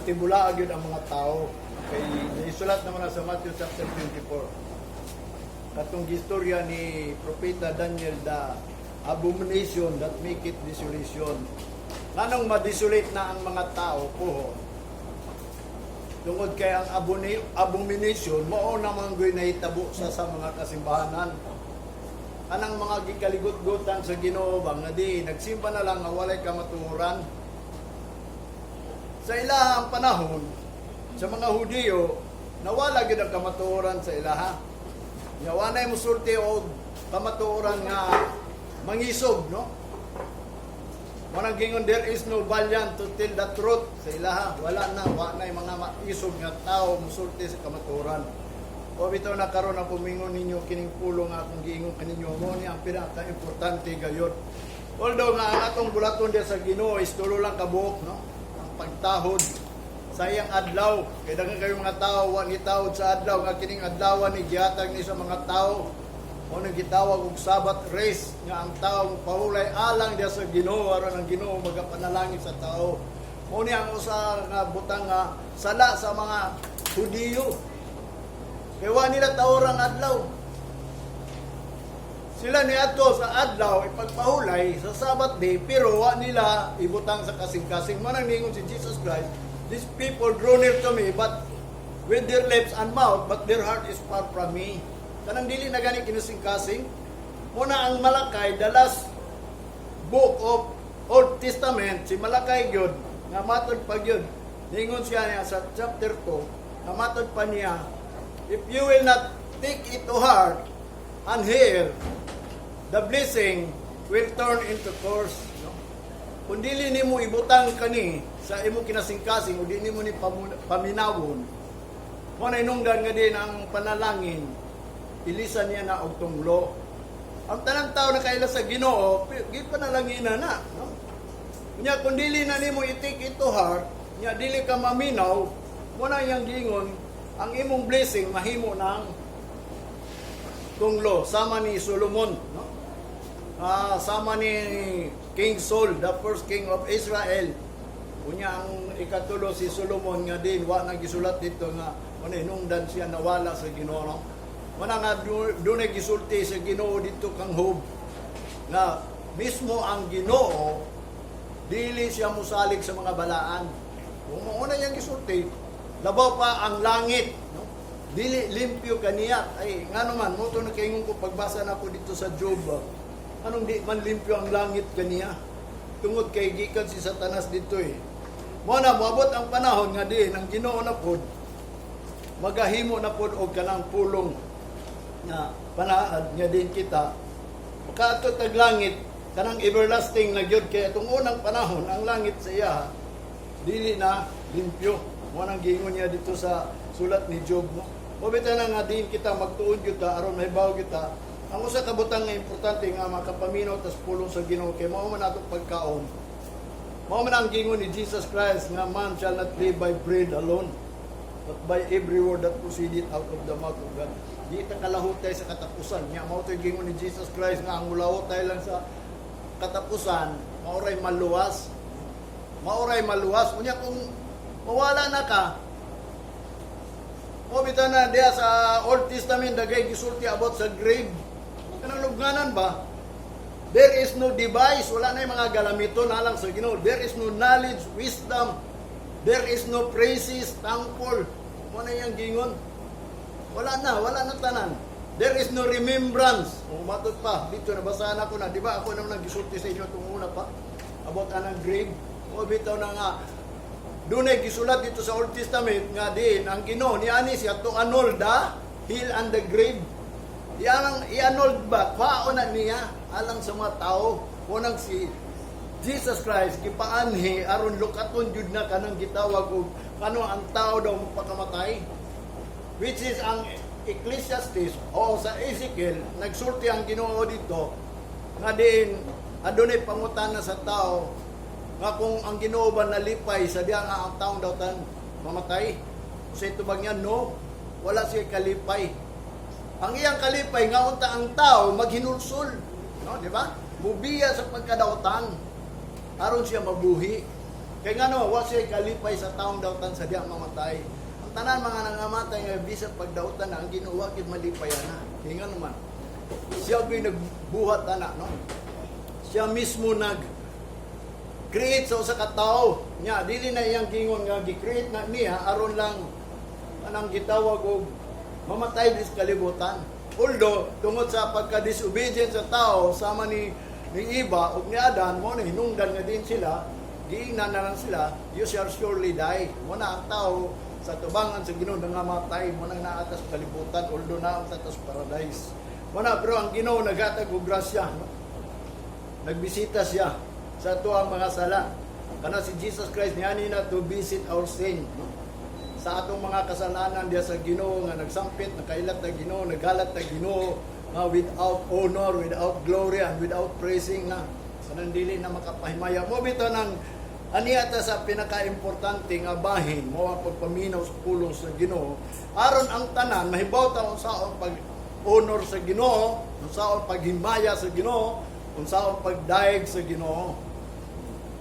tibula agad ang mga tao. Kay isulat naman na sa Matthew chapter 24. Katong gistorya ni Propeta Daniel, the abomination that make it desolation. Nganong ma-desolate na ang mga tao po? Tungod kay ang abomination, mao naman goy nahitabo sa mga kasimbahanan. Anang mga gikaligot-gutan sa Ginoo bang nga di nagsimba na lang nga walay kamatuoran. Sa ilahang panahon, sa mga Hudiyo, nawala gyud ang kamatuoran sa ilaha. Yawanay musulti og kamatuoran nga mangisog, no? Manang gingon, there is no valiant to tell the truth sa ilaha. Wala na mga maisog nga tao musulti sa kamatuoran. O bitaw na karon ang pumingon ninyo kining pulong nga akong giingon kaninyo mo ni ang pinaka-importante gayon. Although nga ang atong bulaton diya sa Ginoo is tulo lang kabuok, no? Ang pagtahod sa iyang adlaw. Kaya daghang kayo mga tao wa gitawod sa adlaw nga kining adlawan ni gihatag ni sa mga tao. O nang gitawag og Sabbath rest nga ang tao pahulay alang diya sa Ginoo aron ang Ginoo magapanalangin sa tao. Mo ni ang usa nga butang nga sala sa mga Hudiyo. Kaya wa nila taorang adlaw. Sila ni adto sa adlaw ipagpahulay sa Sabbath day pero wa nila ibutang sa kasing-kasing. Manang ningon si Jesus Christ, these people draw near to me but with their lips and mouth but their heart is far from me. Kanang dili na gani kinasing-kasing. Muna ang Malakay, the last book of Old Testament, si Malakay gyud nga matod pa gyud. Ningon siya niya sa chapter 2, nga matod pa niya, if you will not take it to heart and hear, the blessing will turn into curse. No? Kung dili nimo ibutang kani sa imo kinasing-kasing, o di nimo ni paminawon, mo na inungdan nga din ang panalangin, ilisan niya na og tunglo. Ang tanang tao na kaila sa Ginoo, gipanalangina na. No? Nya kung dili na nimo i-take it to heart, nya dili ka maminaw, mo na iyang gingon, ang imong blessing mahimo ng tunglo sama ni Solomon, no? Sama ni King Saul, the first king of Israel. Unya ang ikatulo si Solomon nga din wa nagisulat dito nga hinungdan siya nawala sa Ginoo, no? Wala nga dunay gisulti sa Ginoo dito kang Job nga mismo ang Ginoo dili siya musalig sa mga balaan. Kung una yang gisulti, labaw pa ang langit, no? Dili limpyo kaniya. Ay ngano man mo to nakaingon ko pagbasa na ko dito sa Job. Anong di man limpyo ang langit kaniya? Tungod kay gikan si Satanas dito eh. Mo na moabot ang panahon nga din ang Ginoo na pod magahimo na pod og kanang pulong nga panaad nga din kita. Makaadto tag langit kanang everlasting na gyud kay atong unang panahon ang langit sa iya dili na limpyo. Wanang gingon niya dito sa sulat ni Job, no? O bitaw na nga din kita magtuon gyud ta aron mahibaw kita. Ang usa ka butang nga importante nga makapaminaw tas pulong sa Ginoo kay mao man atong pagkaon. Mao man ang gingon ni Jesus Christ nga man shall not live by bread alone, but by every word that proceeded out of the mouth of God. Di ta kalahutay sa katapusan. Nya mao to gingon ni Jesus Christ nga ang mulahutay lang sa katapusan, maoray maluwas. Maoray maluwas. Unya kung mawala na ka. O bitaw na diya sa Old Testament dagay gisulti about sa grave. Kanang lubnganan ba? There is no device, wala na yung mga galamiton alang sa Ginoo. There is no knowledge, wisdom. There is no praises, thankful. Mo na yang gingon. Wala na tanan. There is no remembrance. O matod pa, dito nabasahan ako na, di ba ako nang nagisulti sa inyo itong una pa about anang grave. O bitaw na nga dunay gisulat dito sa Old Testament nga din ang Ginoo niani siya to annul the hill and the grave. I-annul ba? Kwaon na niya alang sa mga tao. Unang si Jesus Christ gipaanhi aron lukaton jud na kanang gitawag og kano ang tao daw magpakamatay. Which is ang Ecclesiastes o sa Ezekiel nagsulti ang Ginoo dito nga din adunay pangutana sa tao nga kung ang Ginoo ba nalipay sa diha nga ang taong daw tan mamatay. Sa ito bang yan? No, wala siya kalipay. Ang iyang kalipay nga unta ang tao maghinulsol, no, di ba? Mubiya sa pagkadautan aron siya mabuhi. Kaya nga no, wa siya kalipay sa taong dautan sa diya mamatay. Ang tanan mga nangamatay nga bisag pagdautan na ang Ginoo wa gid malipayan na. Kaya nga naman, siya gyud nagbuhat ana, no? Siya mismo create sa usa ka tawo. Nya dili na iyang gingon nga gi-create na niya aron lang anang gitawag og mamatay dis kalibutan. Although tungod sa pagka-disobedient sa tao sama ni Eva ug ni Adan mo na hinungdan nga din sila, giingnan na lang sila, you shall surely die. Mo na ang tao sa tubangan sa Ginoo nga matay, mo nang naatas kalibutan, although na sa tas paradise. Mo na pero ang Ginoo naghatag og grasya, no? Nagbisita siya sa tuang mga sala. Kana si Jesus Christ niani na to visit our sin, no? Sa atong mga kasalanan diya sa Ginoo nga nagsampit, nakailat na Ginoo, naghalat na Ginoo, without honor, without glory, and without praising na. Sanang dili na makapahimaya. Mo bitaw ng aniata sa pinaka-importante nga bahin mo ang pagpaminaw sa pulong sa Ginoo. Aron ang tanan mahibaw ta unsaon pag-honor sa Ginoo, unsaon paghimaya sa Ginoo, unsaon pagdaig sa Ginoo.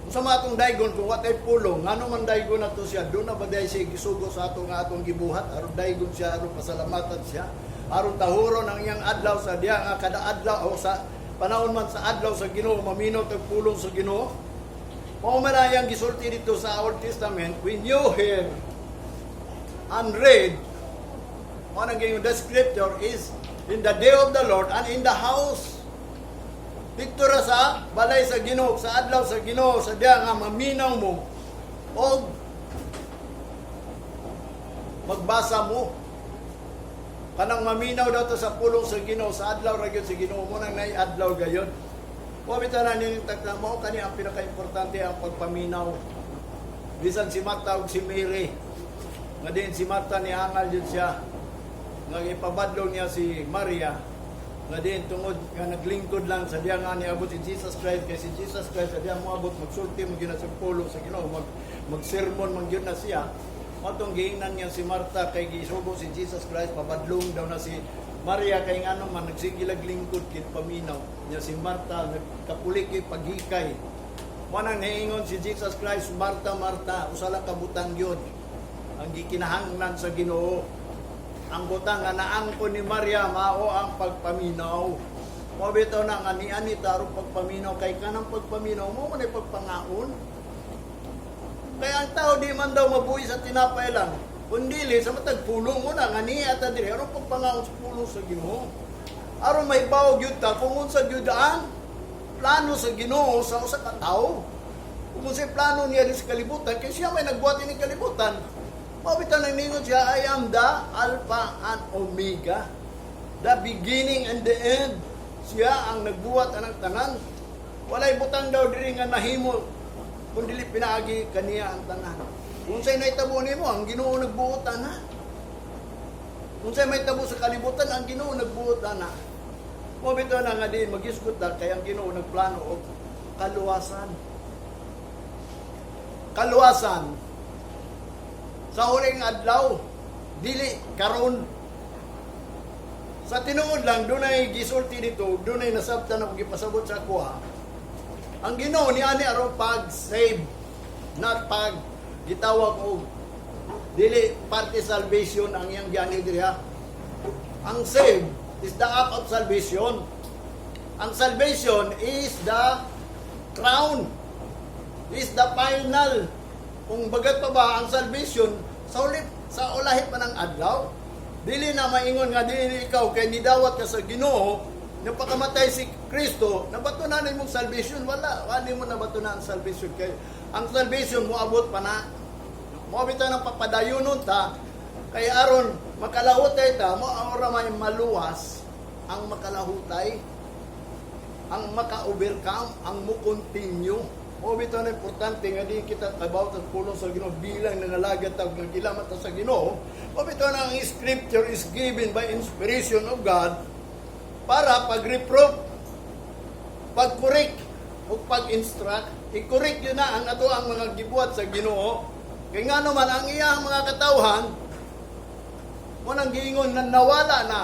Unsa man atong daygon kung watay pulong, ngano man daygon nato siya, do na ba day siya gisugo sa ato nga atong gibuhat, aron daygon siya, aron pasalamatan siya, aron tahuron ang iyang adlaw sa diya nga kada adlaw o sa panahon man sa adlaw sa Ginoo maminaw tag pulong sa Ginoo. Mao man ang gisulti dito sa Old Testament, when you hear and read, one again the scripture is in the day of the Lord and in the house. Dito ra sa balay sa Ginoo, sa adlaw sa Ginoo, sa diya nga maminaw mo o magbasa mo. Kanang maminaw daw to sa pulong sa Ginoo, sa adlaw ra gyud sa Ginoo mo nang nay adlaw gayon. Wa bitaw na ning takna mo kani ang pinaka-importante ang pagpaminaw. Bisan si Marta ug si Mary. Nga din si Marta ni angal jud siya. Nga ipabadlong niya si Maria. Nga din tungod nga naglingkod lang sa diya nga niabot si Jesus Christ kay si Jesus Christ sa diya moabot magsulti mo gyud sa pulong sa Ginoo, mag-sermon man gyud na siya. Matong giingnan niya si Marta kay gisugo si Jesus Christ, pabadlong daw na si Maria kay ngano man nagsigilag lingkod kit paminaw. Niya si Marta nagkapuliki paghikay. Manang niingon si Jesus Christ, Marta, Marta, usala ka butang gyud ang gikinahanglan sa Ginoo. Ang butang nga naangkon ni Maria mao ang pagpaminaw. Mo bitaw na nga ni taro pagpaminaw kay kanang pagpaminaw mo man ay pagpangaon. Kaya ang tao di man daw mabuhi sa tinapay lang. Kundili sa matag pulong mo na nga niya at diri aron pagpangaon sa pulong sa Ginoo. Aron may bawog yun ta kung unsa gyud ang plano sa Ginoo sa usa ka tawo. Kung unsa plano niya sa kalibutan kay siya may nagbuhat ini kalibutan. Mabitan nang ningon siya, I am the Alpha and Omega, the beginning and the end. Siya ang nagbuhat anang tanan. Walay butang daw diri nga nahimo kun dili pinaagi kaniya ang tanan. Unsay nahitabo nimo ang Ginoo nagbuot ana. Unsay may tabo sa kalibutan ang Ginoo nagbuot ana. Mo bitaw na nga din magisgot ta kay ang Ginoo nagplano og kaluwasan. Kaluwasan sa huling adlaw, dili karon. Sa tinuod lang dunay gisulti dito, dunay nasabtan ako gipasabot sa kuha. Ang Ginoo ni ani aron pag-save, not pag gitawag og dili parte salvation ang iyang giani diriha. Ang save is the act of salvation. Ang salvation is the crown, is the final. Kung bagat pa ba ang salvation sa ulit sa ulahit pa ng adlaw, dili na maingon nga dili ikaw kay nidawat ka sa Ginoo nang pagkamatay si Kristo nabatunan imong salvation. Wala mo nabatunan ang salvation kay ang salvation moabot pa na moabot ng papadayonon ta kay aron makalahutay ta mo ora may maluwas ang makalahutay, ang maka-overcome, ang mo continue. O bitaw na importante nga di kita tabaw sa pulong sa Ginoo bilang nangalagad tag nagilamat sa Ginoo. O bitaw na ang scripture is given by inspiration of God para pag-reprove, pag-correct o pag-instruct. I-correct yun na ang ato ang mga gibuhat sa Ginoo. Kaya nga naman ang iyang mga katawhan mo nang giingon na nawala na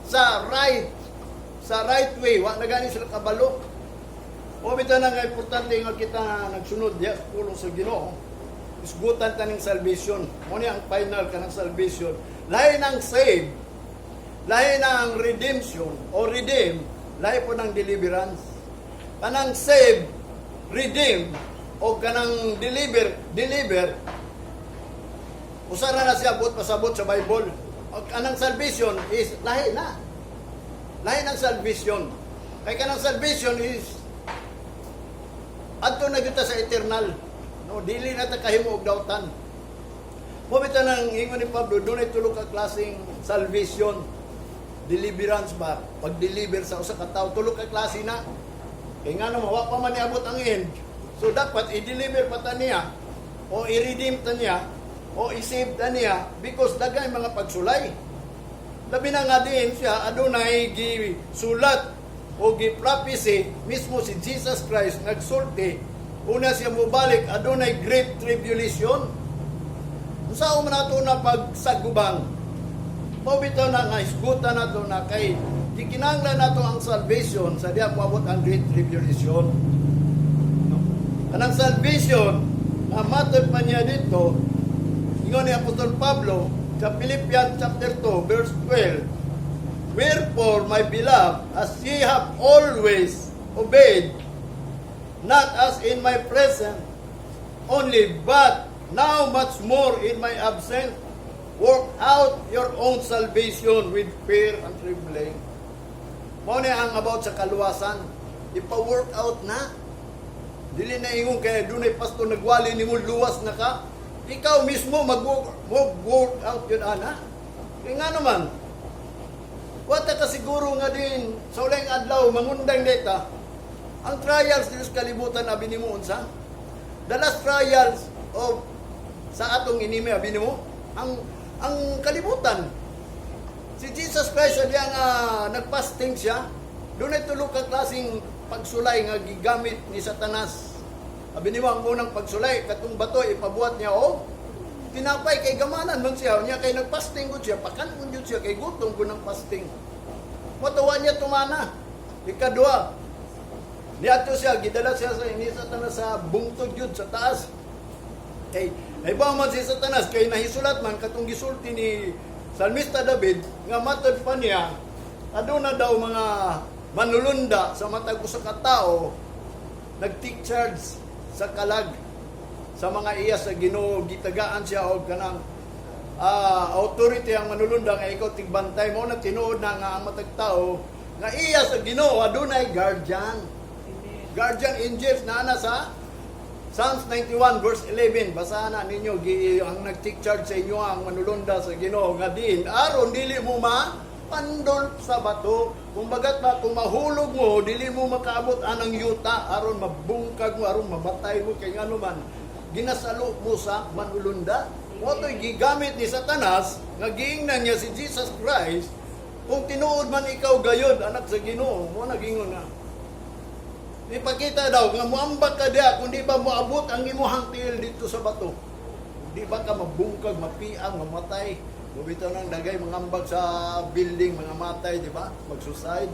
sa right way, wa na gani sila kabalo. O bitaw na nga importante nga kita nagsunod diya pulong sa Ginoo. Isgutan ta ning salvation. Mo ni ang final kanang salvation. Lahi ng save, lahi ng redemption o redeem, lahi po ng deliverance. Kanang save, redeem o kanang deliver usara na siya buot pasabot sa Bible. O kanang salvation is lahi na. Lahi ng salvation. Kay kanang salvation is adto na kita sa eternal. No, dili na ta kahimo og dawtan. Mo bitaw nang ingon ni Pablo, dunay tulo ka klaseng salvation. Deliverance ba? Pag-deliver sa usa ka tawo, tulo ka klase na. Kay ngano mawa pa man niabot ang end. So dapat i-deliver pa ta niya o i-redeem ta niya o i-save ta niya because dagay mga pagsulay. Labi na nga din siya adunay gisulat o gi-prophecy mismo si Jesus Christ nagsulti una siya mobalik adunay great tribulation. Unsa man nato na pagsagubang? Mao bitaw na nga isgutan nato na kay gikinahanglan nato ang salvation sa diha moabot ang great tribulation. Kanang salvation na matod pa niya dito ingon ni Apostol Pablo sa Philippians chapter 2 verse 12, wherefore my beloved, as ye have always obeyed, not as in my presence only, but now much more in my absence, work out your own salvation with fear and trembling. Mao ni ang about sa kaluwasan, ipa-work out na. Dili na ingon kaya dunay pastor nagwali nimo luwas na ka. Ikaw mismo mag-work out yun, ana. Kaya nga naman, wata ka siguro nga din, sa ulang adlaw, mangundang data, ang trials din sa kalibutan, abi ni mo, unsa? The last trials of sa atong inime, abi ni mo, ang kalibutan. Si Jesus Christ, diya nga nagpasting siya, doon ay tulog ka klaseng pagsulay nga gigamit ni Satanas. Abi ni mo ang unang pagsulay, katong bato ipabuhat niya o tinapay kay gamanan man siya, niya kay nagpasting gud siya, pakanon jud siya kay gutom ko ng fasting. Matawa niya tumana. Ikadua, niadto siya gidala siya sa ini Satanas sa bungtod jud sa taas. Kay ba man si Satanas kay nahisulat man katong gisulti ni Salmista David nga matod pa niya aduna daw mga manulunda sa matag usa ka tawo nag-take charge sa kalag sa mga iya sa Ginoo, gitagaan siya og kanang authority ang manulunda nga ikaw tigbantay mo na tinuod na nga ang matag tawo nga iya sa Ginoo adunay guardian. Guardian angels na ana sa Psalms 91 verse 11. Basahan na ninyo ang nag-take charge sa inyo ang manulunda sa Ginoo nga din aron dili mo pandol sa bato. Kung bagat ba, kung mahulog mo, dili mo makaabot anang yuta, aron mabungkag mo, aron mabatay mo, kay ano man, ginasalo mo sa manulunda. O ito'y gigamit ni Satanas, nga giingnan niya si Jesus Christ, kung tinuod man ikaw gayod, anak sa Ginoo, mo nagingon na. Ipakita daw, nga muambak ka diya, kung di ba moabot ang imuhang tiil dito sa bato. Di ba ka mabungkag, mapiang, mamatay, bubitaw ng dagay, mangambag sa building, mga matay, di ba? Mag-suicide.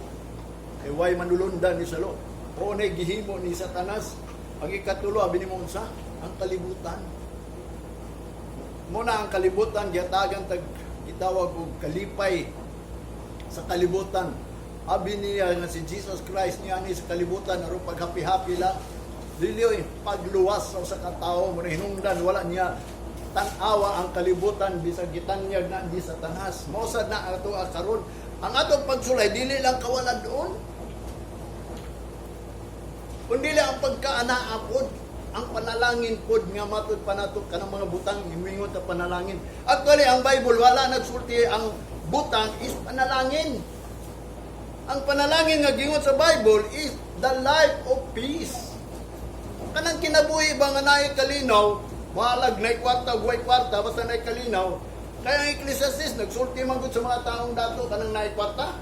E way manulundan ni Salo. O na'y gihimo ni Satanas. Ang ikatulo, abini mo unsa? Ang kalibutan. Muna ang kalibutan, giyatagan gitawag og kalipay sa kalibutan. Abi niya nga si Jesus Christ niya ni sa kalibutan, aron paghapi-hapi lang. Dili pagluwas sa katao, mo hinungdan, wala niya tanawa ang kalibutan bisag gitanyag na di Satanas. Mausad na ato karon. Ang atong pagsulay dili lang kawalan doon. Kundi lang ang pagkaanaa pod, ang panalangin pod nga matud panato kanang mga butang himingon ta panalangin. Actually ang Bible wala nagsulti ang butang is panalangin. Ang panalangin nga gingon sa Bible is the life of peace. Kanang kinabuhi ba nga naay kalinaw, walag na kwarta, guway kwarta, basta na kalinaw. Kaya ang Ecclesiastes, nagsulti man gud sa mga taong dato, kanang na kwarta.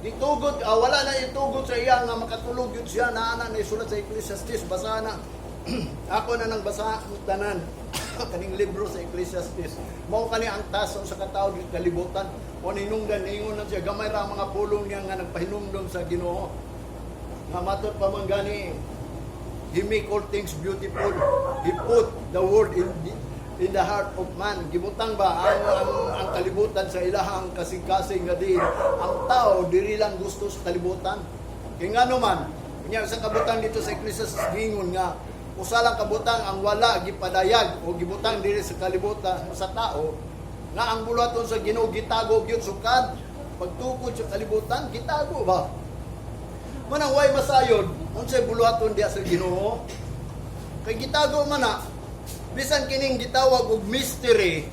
Itugod, wala na itugod sa iya nga makatulog yun siya, naana na isulat sa Ecclesiastes, basa na. Ako na nang basa ang tanan, kaning libro sa Ecclesiastes. Mao kani ang taso sa katao di kalibutan. O ninungdan, ningon na siya, gamay ra mga pulong niya nga nagpahinumdom sa Ginoo. nga matod pa man gani, He make all things beautiful. He put the word in the heart of man. Gibutang ba ang kalibutan sa ilahang kasing-kasing nga din. Ang tao diri lang gusto sa kalibutan. Kaya nga naman, kanya sa kabutang dito sa Ecclesiastes gingon nga usalang kabutang ang wala gipadayag o gibutang diri sa kalibutan sa tao nga ang bulaton sa Ginoo gitago gyud sukad. Pagtukod sa kalibutan gitago ba? Manang way masayod unsay buluhaton diha sa Ginoo. Kay gitago man na bisan kining gitawag og mystery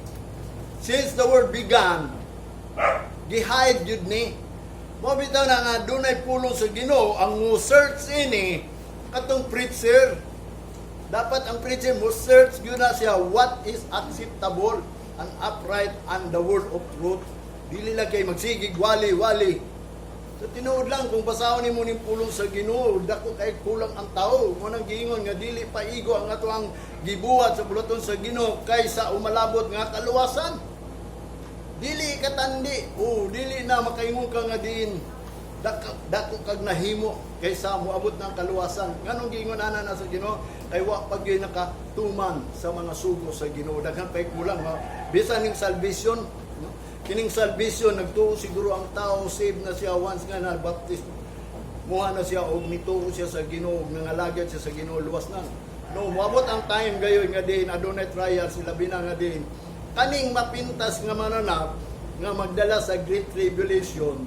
since the world began gihide gyud ni. Mo bitaw na nga dunay pulong sa Ginoo ang mo search ini katong preacher. Dapat ang preacher mo search gyud na siya what is acceptable and upright and the word of truth. Dili lang kay magsigig wali-wali. So tinuod lang kung basahon nimo ning pulong sa Ginoo, dako kay kulang ang tao. Mo nang giingon nga dili paigo ang ato ang gibuhat sa bulaton sa Ginoo kaysa umalabot nga kaluwasan. Dili katandi, dili na makaingon ka nga diin dako kag nahimo kaysa moabot ng kaluwasan. Nganong giingon ana na sa Ginoo kay wa pag nakatuman sa mga sugo sa Ginoo. Daghan pay kulang bisan ning salvation. Kining salvation, nagtuo siguro ang tao, save na siya once nga na-baptist. Muha na siya, o nituo siya sa Ginoo, nangalagad siya sa Ginoo, luwas na. No, mabot ang time gayon nga din, adunay trial, sila bina nga din. Kaning mapintas nga mananap, nga magdala sa Great Tribulation,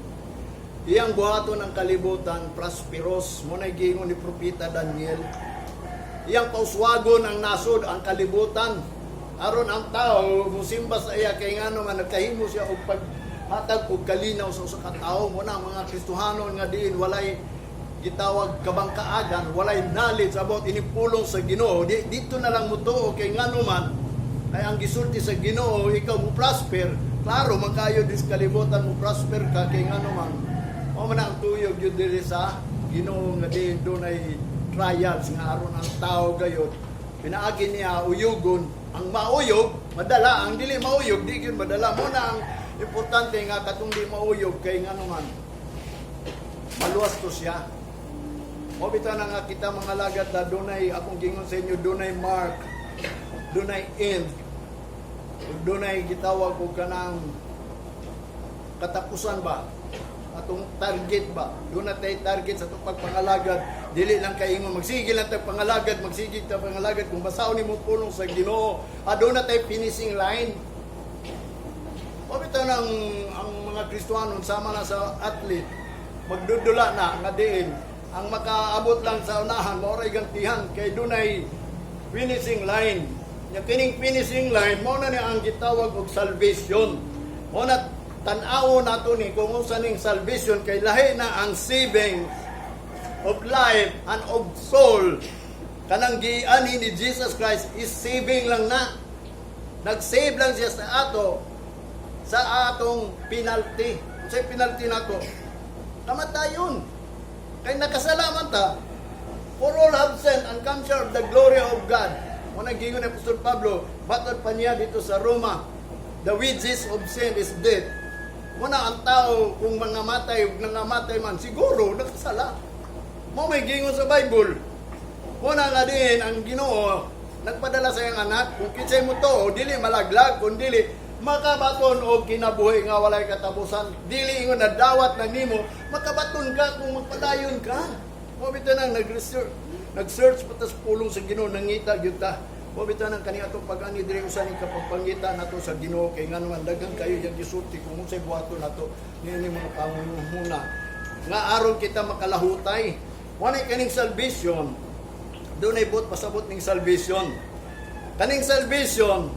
iyang buhaton ng kalibutan, prosperous, muna'y gingon ni Propeta Daniel. Iyang pauswagon ang nasod, ang kalibutan, aron ang tao musimba sa iya kay ngano man nagkahimo siya og paghatag og kalinaw sa usa ka tawo mo na mga Kristohanon nga diin walay gitawag kabangkaagan, walay knowledge about inipulong sa Ginoo. Dito na lang mutuo kay ngano man kay ang gisulti sa Ginoo ikaw mo prosper. Klaro man kayo dis kalibutan mo prosper ka kay ngano man. O man ang tuyog yun diri sa Ginoo nga diin dunay trials nga aron ang tao gayud pinaagi niya uyugon. Ang mauyog, madala. Ang dili mauyog, di yun madala. Muna ang importante nga katong di mauyog kay nga naman maluwas to siya. O bita na nga kita mga lagat na dunay, akong gingon sa inyo, dunay mark, dunay end, dunay gitawag ko kanang katapusan ba? Atong target ba? Doon na tayo target sa itong pagpangalagad. Dili lang kaingon, magsigil lang tayo pangalagad, magsigil tayo pangalagad. Kung basahon ni mo pulong sa Ginoo, doon na tayo finishing line. O bito ang mga Kristohanon, sama na sa athlete, magdudula na nga diin. Ang makaabot lang sa unahan, maoray gantihan, kay doon ay finishing line. Yung kining finishing line, mauna na ang gitawag og salvation. Mauna tan-awo nato ni kung unsa ning salvation kay lahi na ang saving of life and of soul. Kanang giani ni Jesus Christ is saving lang na. Nag-save lang siya sa atong penalty. Sa penalty nato, kamatayon. Kay nakasalaman ta, for all have sinned and come short of the glory of God. Muna gingon ni Apostol Pablo, batod pa niya dito sa Roma, the wages of sin is death. Muna ang tao, kung nangamatay man, siguro, nakasala. Mo may gingon sa Bible. Muna nga din, ang Ginoo, nagpadala sa iyang anak, kung kinsay mo to, dili malaglag, kung dili, makabaton o kinabuhi nga walay katapusan. Dili ingon na dawat na nimo, makabaton ka kung magpadayon ka. Mo bitaw nang nag-search patas pulong sa Ginoo, nangita gyud ta. O bitaw nang kani ato pag-ani diri usa ni kapagpangita nato sa Ginoo kay nga naman daghang kayo yang gisulti kung unsay buhaton nato niini mga pangunguna nga aron kita makalahutay. Wala kaning salvation. Dunay bot pasabot ning salvation. Kaning salvation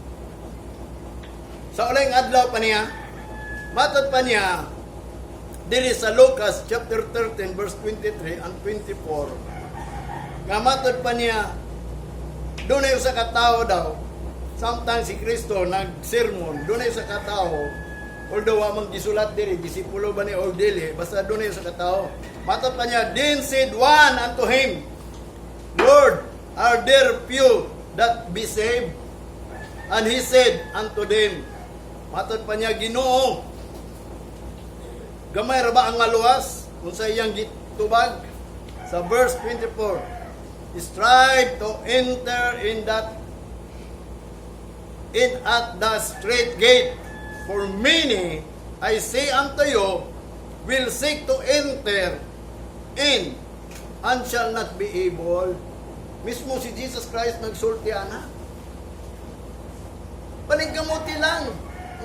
sa ulang adlaw pa niya. Matod pa niya diri sa Lucas chapter 13 verse 23 and 24. Nga matod pa niya doon ay usa ka tawo daw. Sometimes si Kristo nag-sermon. Doon ay usa ka tawo. Although amang gisulat diri, disipulo ba ni o dili, basta doon ay usa ka tawo. Matod pa niya, then said one unto him, Lord, are there few that be saved? And he said unto them, matod pa niya, Ginoo, gamay ra ba ang maluwas? Kung sa iyang gitubag, sa verse 24. Strive to enter in at the straight gate. For many, I say unto you, will seek to enter in and shall not be able. Mismo si Jesus Christ nagsulti ana. Paningkamuti lang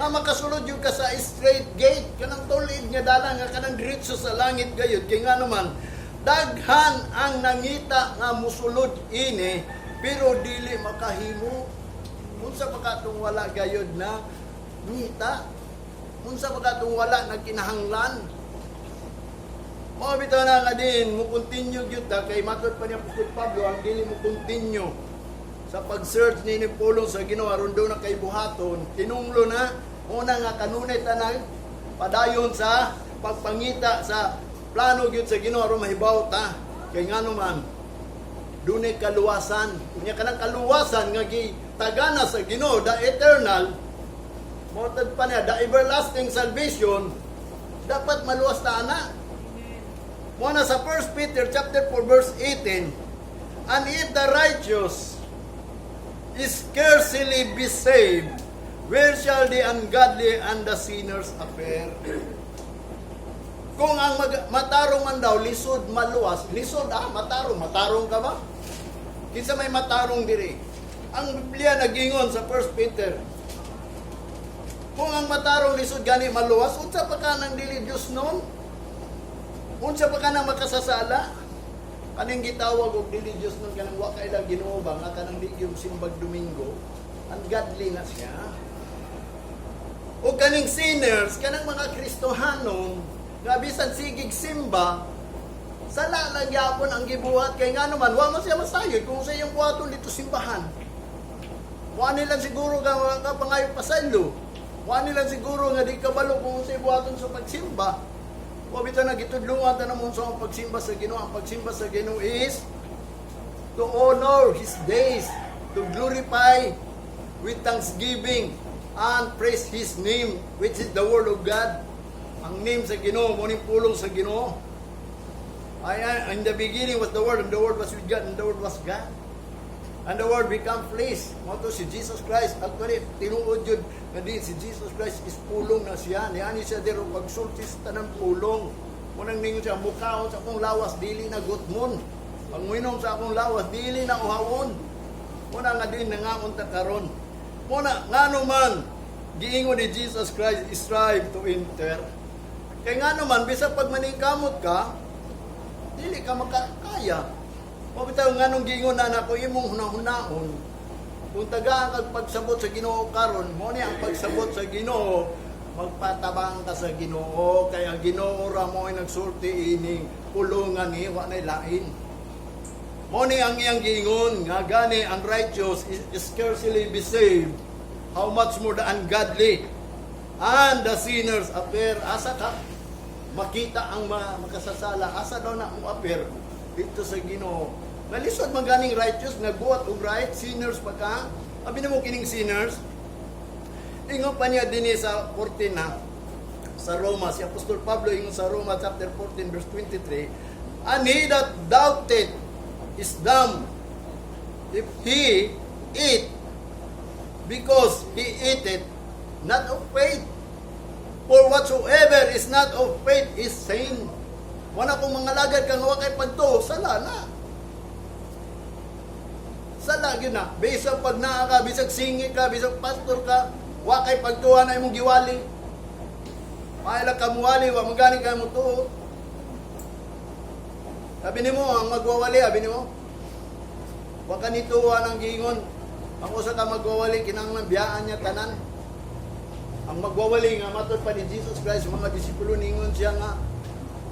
nga makasulod yung ka sa straight gate, kanang tulid nga dalan nga kanang diretso sa langit gayud, kay nga naman daghan ang nangita nga musulod ini pero dili makahimo. Unsa pa katong wala gayud na ngita? Unsa pa katong wala na kinahanglan? Mga bitaw na nga din, mo continue gyud ta kay matod pa ni Apostol Pablo ang dili mo continue sa pag-search ni Pulong sa Ginoo aron daw na kay buhaton. Tinunglo na una nga kanunay tanan padayon sa pagpangita sa plano gyud sa Ginoo aron mahibaw ta. Kay ngano man dunay kaluwasan. Unya kanang kaluwasan nga gitagana sa Ginoo, the eternal, motod pa niya, the everlasting salvation, dapat maluwas ta ana. Muna sa 1 Peter chapter 4 verse 18, and if the righteous is scarcely be saved, where shall the ungodly and the sinners appear? Kung ang matarong man daw, lisod maluwas, lisod matarong ka ba? Kinsa may matarong diri? Ang Biblia nagingon sa 1 Peter, kung ang matarong lisod gani maluwas, unsa pa ka nang dili Dios noon? Unsa pa ka nang makasasala? Kaning gitawag og dili Dios noon kanang wa kay lang Ginoo ba nga kanang di yung simbag Domingo, ungodly na siya. O kaning sinners, kanang mga Kristohanon nga bisan sigig simba, sala lang gyapon ang gibuhat kay nga naman wa man siya masayod kung sa iyang buhaton dito simbahan. Wa nila siguro nga pangayo pasaylo. Wa nila siguro nga di kabalo kung sa buhaton sa pagsimba. Wa bitaw na gitudlungan ta namon sa pagsimba sa Ginoo. Ang pagsimba sa Ginoo is to honor His days, to glorify with thanksgiving and praise His name, which is the Word of God. Ang name sa Ginoo, muning pulong sa Ginoo. In the beginning was the Word, and the Word was with God, and the Word was God. And the Word become flesh. Moto si Jesus Christ. Actually, tinuod yun na din si Jesus Christ is pulong na siya. Niyani siya dero pagsulti sa tanang pulong. Munang ningon siya, mukhaon sa akong lawas, dili na gutmon. Pangwinom sa akong lawas, dili na uhawon. Muna nga din nangamon ta karon. Muna, nga naman, giingon ni Jesus Christ, strive to enter. Kaya nga naman, bisa pag maningkamot ka, dili ka makakaya. Mabitaw nga nung giingon na ako, imong hunahunahon. Kung taga ang pagsabot sa Ginoo karon, mo ni ang pagsabot sa Ginoo, magpatabang ka sa Ginoo, kaya Ginoo ra mo ay nagsulti ining pulungan ni wa nay lain. Mo ni ang iyang giingon nga gani ang righteous is scarcely be saved, how much more the ungodly and the sinners appear. Asa ka makita ang makasasala, asa daw na ang appear dito sa Ginoo. Nalisod man ganing righteous, nagbuhat og right, sinners pa ka. Abi na mo kining sinners. Ingon pa niya din sa 14 na sa Roma, si Apostol Pablo ingon sa Roma chapter 14 verse 23, and he that doubted is dumb if he eat, because he eateth not of faith. For whatsoever is not of faith is sin. Wala kung mga lagad kang wa kay pagtuo, sala na. Sala yun na. Bisag pag naa ka, bisag singi ka, bisag pastor ka, wa kay pagtuwa na imong giwali. Maila ka muwali, wa magani ka mo tuo. Sabi nimo ang magwawali, sabi nimo, wa ka nituwa ng giingon. Ang usa ka magwawali, kinahanglan biyaan niya tanan. Ang magwawali nga matod pa ni Jesus Christ, mga disipulo ningon siya nga,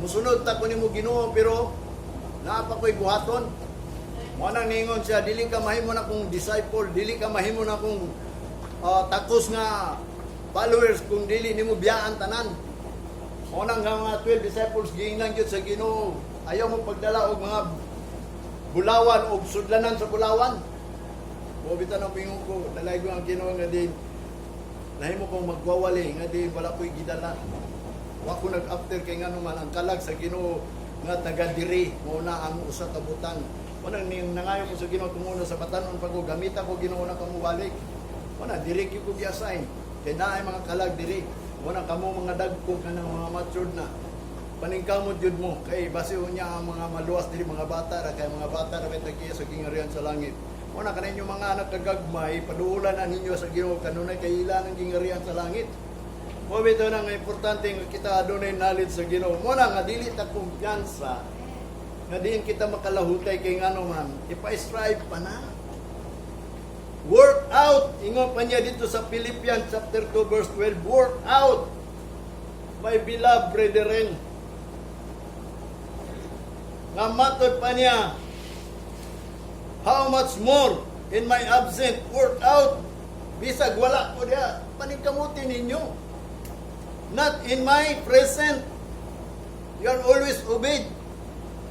musunod ta ko nimo Ginoo pero naa pa ko'y buhaton. Mo nang ningon siya, dili ka mahimo na kong disciple, dili ka mahimo na kong takos nga followers kung dili nimo biyaan tanan. Mo nang nga mga 12 disciples giingnan gyud sa Ginoo, ayaw mo pagdala og mga bulawan og sudlanan sa bulawan. Mo bitan ang pingon ko, dalay ko ang Ginoo nga din. Nahimo kong magwawali nga din wala ko'y gidala. Wa ko nag-after kay ngano man ang kalag sa Ginoo nga taga diri muna ang usa ka butang. Wala ning nangayo ko sa Ginoo tungod sa batanon pag ko gamita ko Ginoo na kamo balik. Wala diri gyud ko gi-assign. Kay naay mga kalag diri. Wala kamo mga dagko kanang mga matured na. Paningkamot jud mo kay base unya ang mga maluwas diri mga bata ra kay mga bata ra may tagiya sa gingarihan sa langit. Wala ka ninyo mga anak kagagmay, paduulan na ninyo sa Ginoo kanunay kay ila ng gingarihan sa langit. Mo bitaw na nga importante nga kita adunay knowledge sa Ginoo. Mo na nga dili ta kumpiyansa nga diin kita makalahutay kay ngano man, ipa-strive pa na. Work out, ingon pa niya dito sa Philippians chapter 2 verse 12, work out, my beloved brethren. Nga matod pa niya, how much more in my absent, work out, bisag wala ko diya, paningkamutin ninyo. Not in my present, you are always obeyed.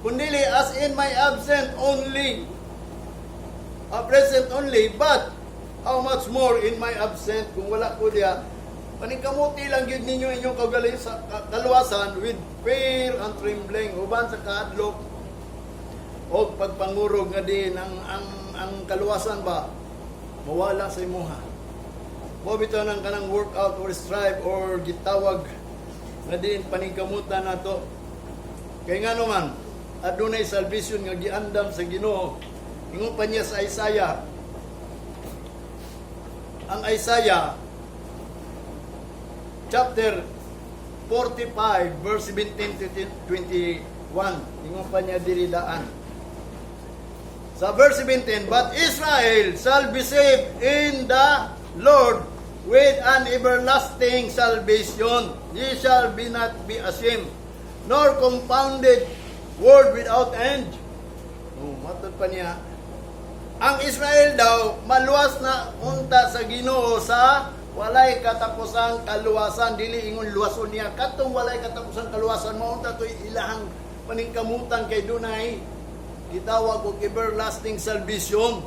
Kundili as in my absent only, present only, but how much more in my absent, kung wala ko diya, paningkamuti lang yun ninyo inyong kaluwasan with fear and trembling, uban sa kahadlok, o pagpangurog nga din ang kaluwasan ba, mawala sa imuha. Mo bitaw ng kanang workout or strive or gitawag nga din paningkamutan nato. Kay nga naman, adunay salvation nga giandam sa Ginoo. Ingon pa niya sa Isaiah. Ang Isaiah chapter 45 verse 17 to 21. Ingon pa niya diri daan. Sa verse 17, but Israel shall be saved in the Lord with an everlasting salvation. Ye shall be not be ashamed, nor confounded word without end. Matod pa niya. Ang Israel daw, maluwas na unta sa Ginoo sa walay katapusang kaluwasan. Dili ingon luwason niya. Katong walay katapusang kaluwasan, maunta to'y ilahang paningkamutan kay dunay gitawag og everlasting salvation.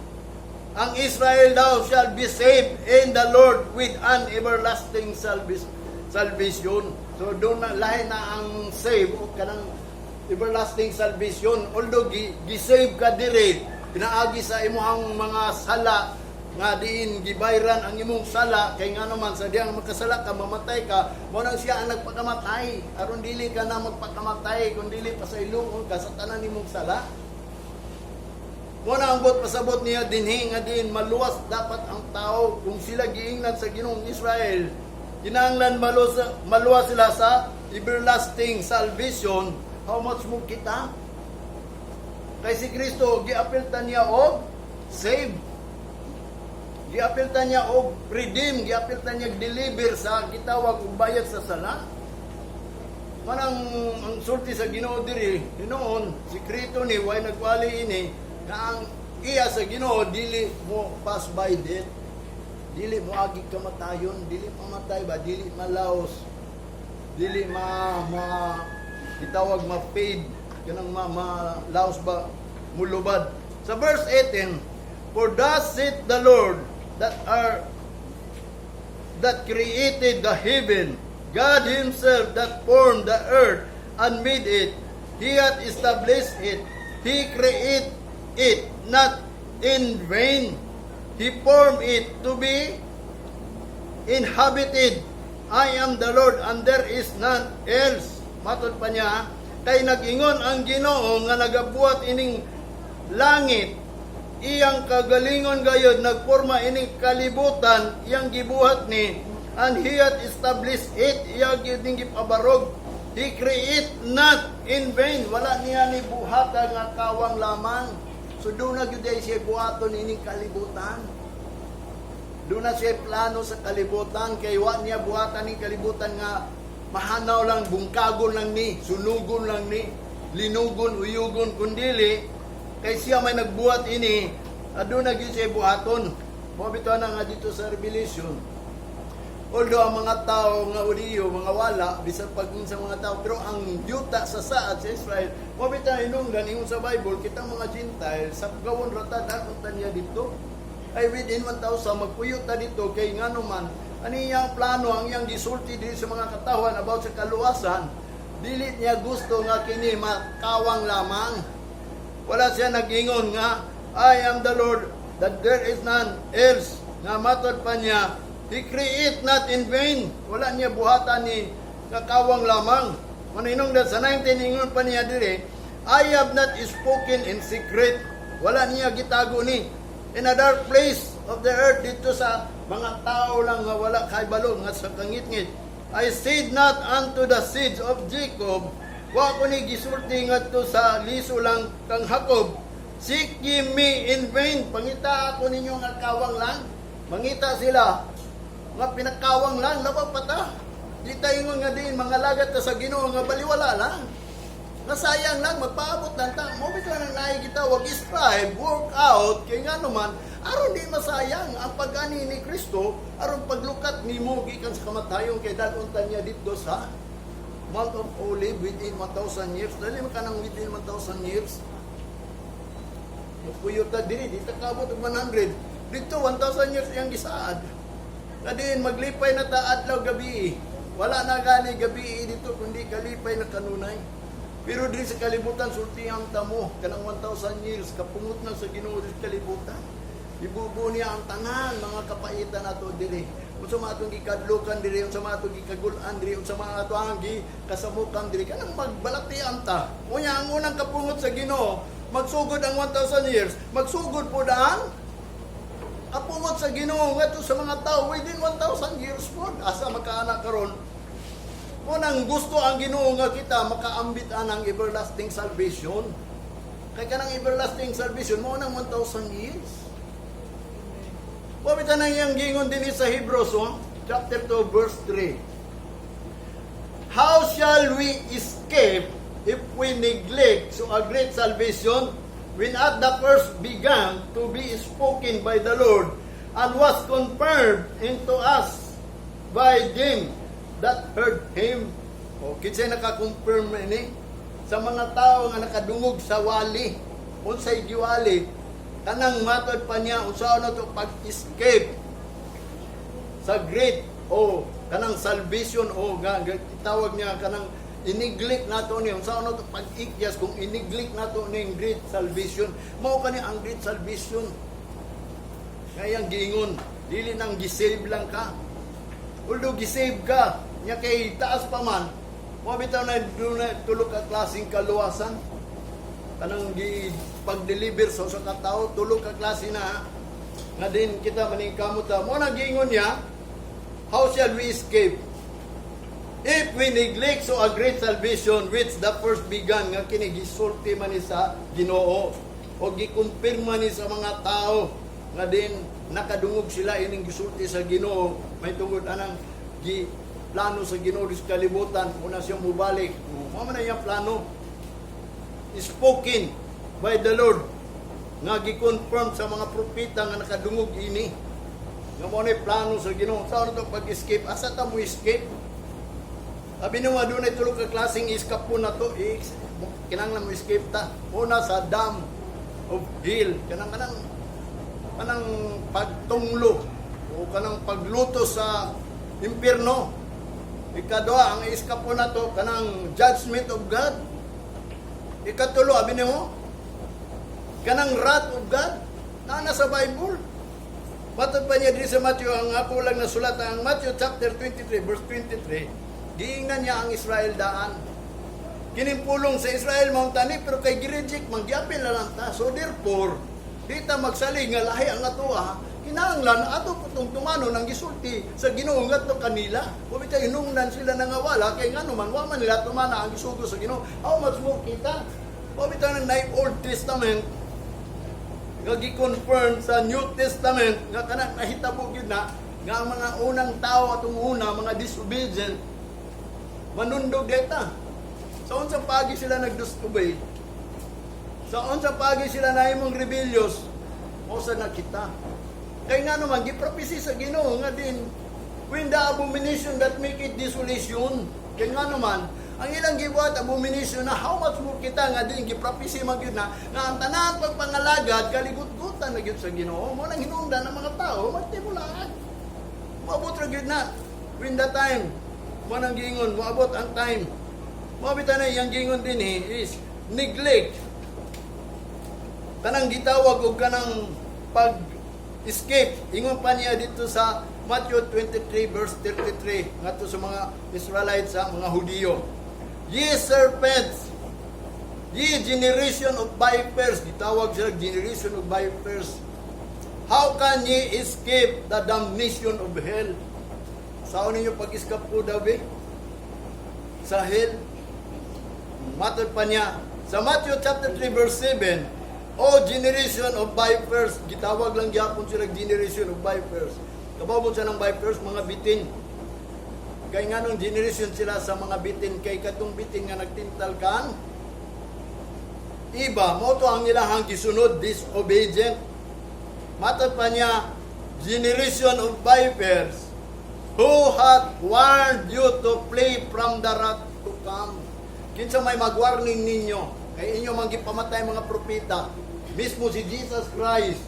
Ang Israel daw shall be saved in the Lord with an everlasting salvation. So doon na lahi na ang save o kanang everlasting salvation. Although gi-save ka diri, pinaagi sa imong mga sala nga diin gibayran ang imong sala kay nga naman sa diyang magkasala ka mamatay ka, mo nang siya ang nagpakamatay aron dili ka na magpakamatay kun dili pa sa ilungon ka sa tanan nimong sala. Mo na ang pasabot niya dinhi nga din maluwas dapat ang tao kung sila giingnan sa Ginoong Israel. Kinahanglan maluwas sila sa everlasting salvation. How much mo kita? Kay si Kristo giapiltan niya og save. Giapiltan niya og redeem, giapiltan niya deliver sa gitawag og bayad sa sala. Manang ang sulti sa Ginoo diri, dinoon sikreto ni way nagwali ini na ang iya sa Ginoo dili mo pass by death, dili mo agi kamatayon, dili mamatay ba, dili malaos, dili itawag ma-fade kanang malaos ba mulubad. Sa verse 18, for thus saith the Lord that created the heaven, God himself that formed the earth and made it, he hath established it, he created it not in vain, he formed it to be inhabited. I am the Lord and there is none else. Matod pa niya, kay nag-ingon ang Ginoo nga nagabuhat ining langit, iyang kagalingon gayud nagporma ining kalibutan, iyang gibuhat ni, and he hath established it, iyang ning gipabarog. He create not in vain, wala niya ni buhatan nga kawang lamang. So doon na gyud siya buhaton ining kalibutan. Doon na siya plano sa kalibutan, kay wa niya buhatan ning kalibutan nga mahanaw lang, bungkagon lang ni, sunugon lang ni, linugon, uyugon, kundili, kay siya may nagbuhat ini, doon na gyud siya buhaton. Mabito na nga dito sa Revelation. Although ang mga tao nga uliyo, mga wala, bisan pagkun sa mga tao, pero ang yuta sa saat sa Israel, mabita inungdan, ingon sa Bible, kitang mga Gentile, sa gawon rata, dakunta niya dito. Ay within 1,000, magpuyot na dito, kay nga naman, ano yung plano, ang iyang gisulti dito sa mga katawan about sa kaluwasan, dili niya gusto nga kini makawang lamang. Wala siya nagingon nga, I am the Lord, that there is none else. Nga matod pa niya, He create not in vain. Wala niya buhatan ni kakawang lamang. Maninong dat sa 19, ingon pa niya dire, I have not spoken in secret. Wala niya gitago ni. In a dark place of the earth, dito sa mga tao lang nga wala kay balong nga sa kangit-ngit. I said not unto the seeds of Jacob, wa ko ni gisulti ngadto sa liso lang kang Jacob. Seek ye me in vain. Pangita ako ninyo nga kawang lang. Mangita sila nga pinakawang lang, labang pata. Di tayo nga din, mga lagat na sa Ginoo nga baliwala lang. Nasayang lang, magpaabot lang ta. Mabit lang ang nahi kita, wag strive, work out, kaya nga naman, aron di masayang ang pag-ani ni Kristo, aron paglukat ni mo, gikan sa kamatayon, kay daluntan niya dito sa Mount of Olive within 1,000 years. Dali ka nang within 1,000 years. Puyota diri, dito kabot og 100. Dito, 1,000 years yung gisaad. Kadin, maglipay na ta adlaw gabi. Wala na gani gabi dito, kundi kalipay na kanunay. Pero diri sa kalibutan, sulti ang tamo. Kanang 1,000 years, kapungot na sa Ginoo sa kalibutan. Ibubuo niya ang tanan, mga kapaitan nato diri. Kung sa mga itong gikadlukan diri, kung sa mga itong gikagulan diri, kung sa mga itong kasamukan diri, kanang magbalatian ta. Unya, ang unang kapungot sa Ginoo, magsugod ang 1,000 years, magsugod po daan, kapungot sa Ginoo ngadto sa mga tao within 1,000 years po. Asa makaanak karon? Unang gusto ang Ginoo nga kita makaambit ang everlasting salvation. Kay kanang everlasting salvation mo nang 1,000 years. Pabitan nang yang gingon din sa Hebrews chapter 2 verse 3. How shall we escape if we neglect so a great salvation? When at the first began to be spoken by the Lord, and was confirmed into us by them that heard Him. O, kinsay nakakonfirm ini? Sa mga tao nga nakadungog sa wali, unsay giwali, kanang matod pa niya, unsa na to pag-escape sa great, o kanang salvation, o itawag niya kanang iniglik nato ni unsa ano to pag-ikyas kung iniglik nato ning great salvation. Mao kani ang great salvation. Kayang giingon, dili nang gisave lang ka. Although gisave ka, nya kay taas pa man, mo bitaw na tulog ka klaseng kaluwasan. Kanang pag-deliver sa usa ka tawo, tulog ka klase na nga din kita maning kamot mo na giingon niya, how shall we escape? If we neglect so a great salvation which the first began nga kini gisulti man ni sa Ginoo o gikumpirma ni sa mga tao nga din nakadungog sila ining gisulti sa Ginoo, may tungod anang plano sa Ginoo sa kalibutan una siya mubalik. Mao man ang plano spoken by the Lord nga gi-confirm sa mga propeta nga nakadungog ini nga mao ni plano sa Ginoo. Sa ano to pag-escape? Asa ta mo escape? Sabi nyo, doon ay tulog ka klaseng escape po na to, kinanglan mo escape ta. Una sa dam of hell, kanang pagtunglo, o kanang pagluto sa impyerno. Ikadua, ang escape po na to, kanang judgment of God. Ikatulo, sabi nyo, kanang wrath of God, na nasa Bible. Matod pa niya din sa Matthew, ang ako lang nasulat, ang Matthew chapter 23, verse 23, giingnan niya ang Israel daan. Kinimpulong sa Israel mauntani pero kay gireject mangyapil na lang ta. So therefore, dita magsalig nga lahi ang atoa, kinahanglan ato putong tumano nang gisulti sa Ginoo ngadto kanila. Kung ita hinungdan sila nangawala kay ngano man wa man nila tumana ang gisugo sa Ginoo. How much more kita? Kung ita nang Old Testament nga gi-confirm sa New Testament nga kanang nahitabo gyud na nga ang mga unang tao atong una mga disobedient manundog deta. Sa unsang pagi sila nagdisobey. Sa unsang pagi sila nahimong rebellious, o sa nakita. Kaya nga naman, giprophecy sa Ginoo nga din, when the abomination that make it desolation, kaya nga naman, ang ilang gibuhat abomination na how much more kita nga din giprophecy magyud na nga ang tanan pagpangalagad kaligut-gutan na gyud sa Ginoo mo nang hinungdan ng mga tao magtibulaan. Maabot ra gyud na when the time mo nang giingon, moabot ang time. Mabita na iyang gingon din is neglect. Kanang gitawag og kanang pag-escape. Ingon pa niya dito sa Matthew 23 verse 33 ngadto sa mga Israelites, sa mga Hudiyo. Ye serpents, ye generation of vipers, gitawag sila generation of vipers. How can ye escape the damnation of hell? Saan ninyo pag-escape po daw sa hell? Matod pa niya sa Matthew chapter 3 verse 7, O generation of vipers, gitawag lang gyapon sila generation of vipers. Kabawon sa ng vipers, mga bitin. Kay nganong generation sila sa mga bitin, kay katong bitin nga nagtintal kan iba, mo to ang ilahang gisunod, disobedient. Matod pa niya, generation of vipers, who hath warned you to flee from the wrath to come. Kinsa may mag-warning ninyo, kay inyo manggipamatay mga propeta, mismo si Jesus Christ,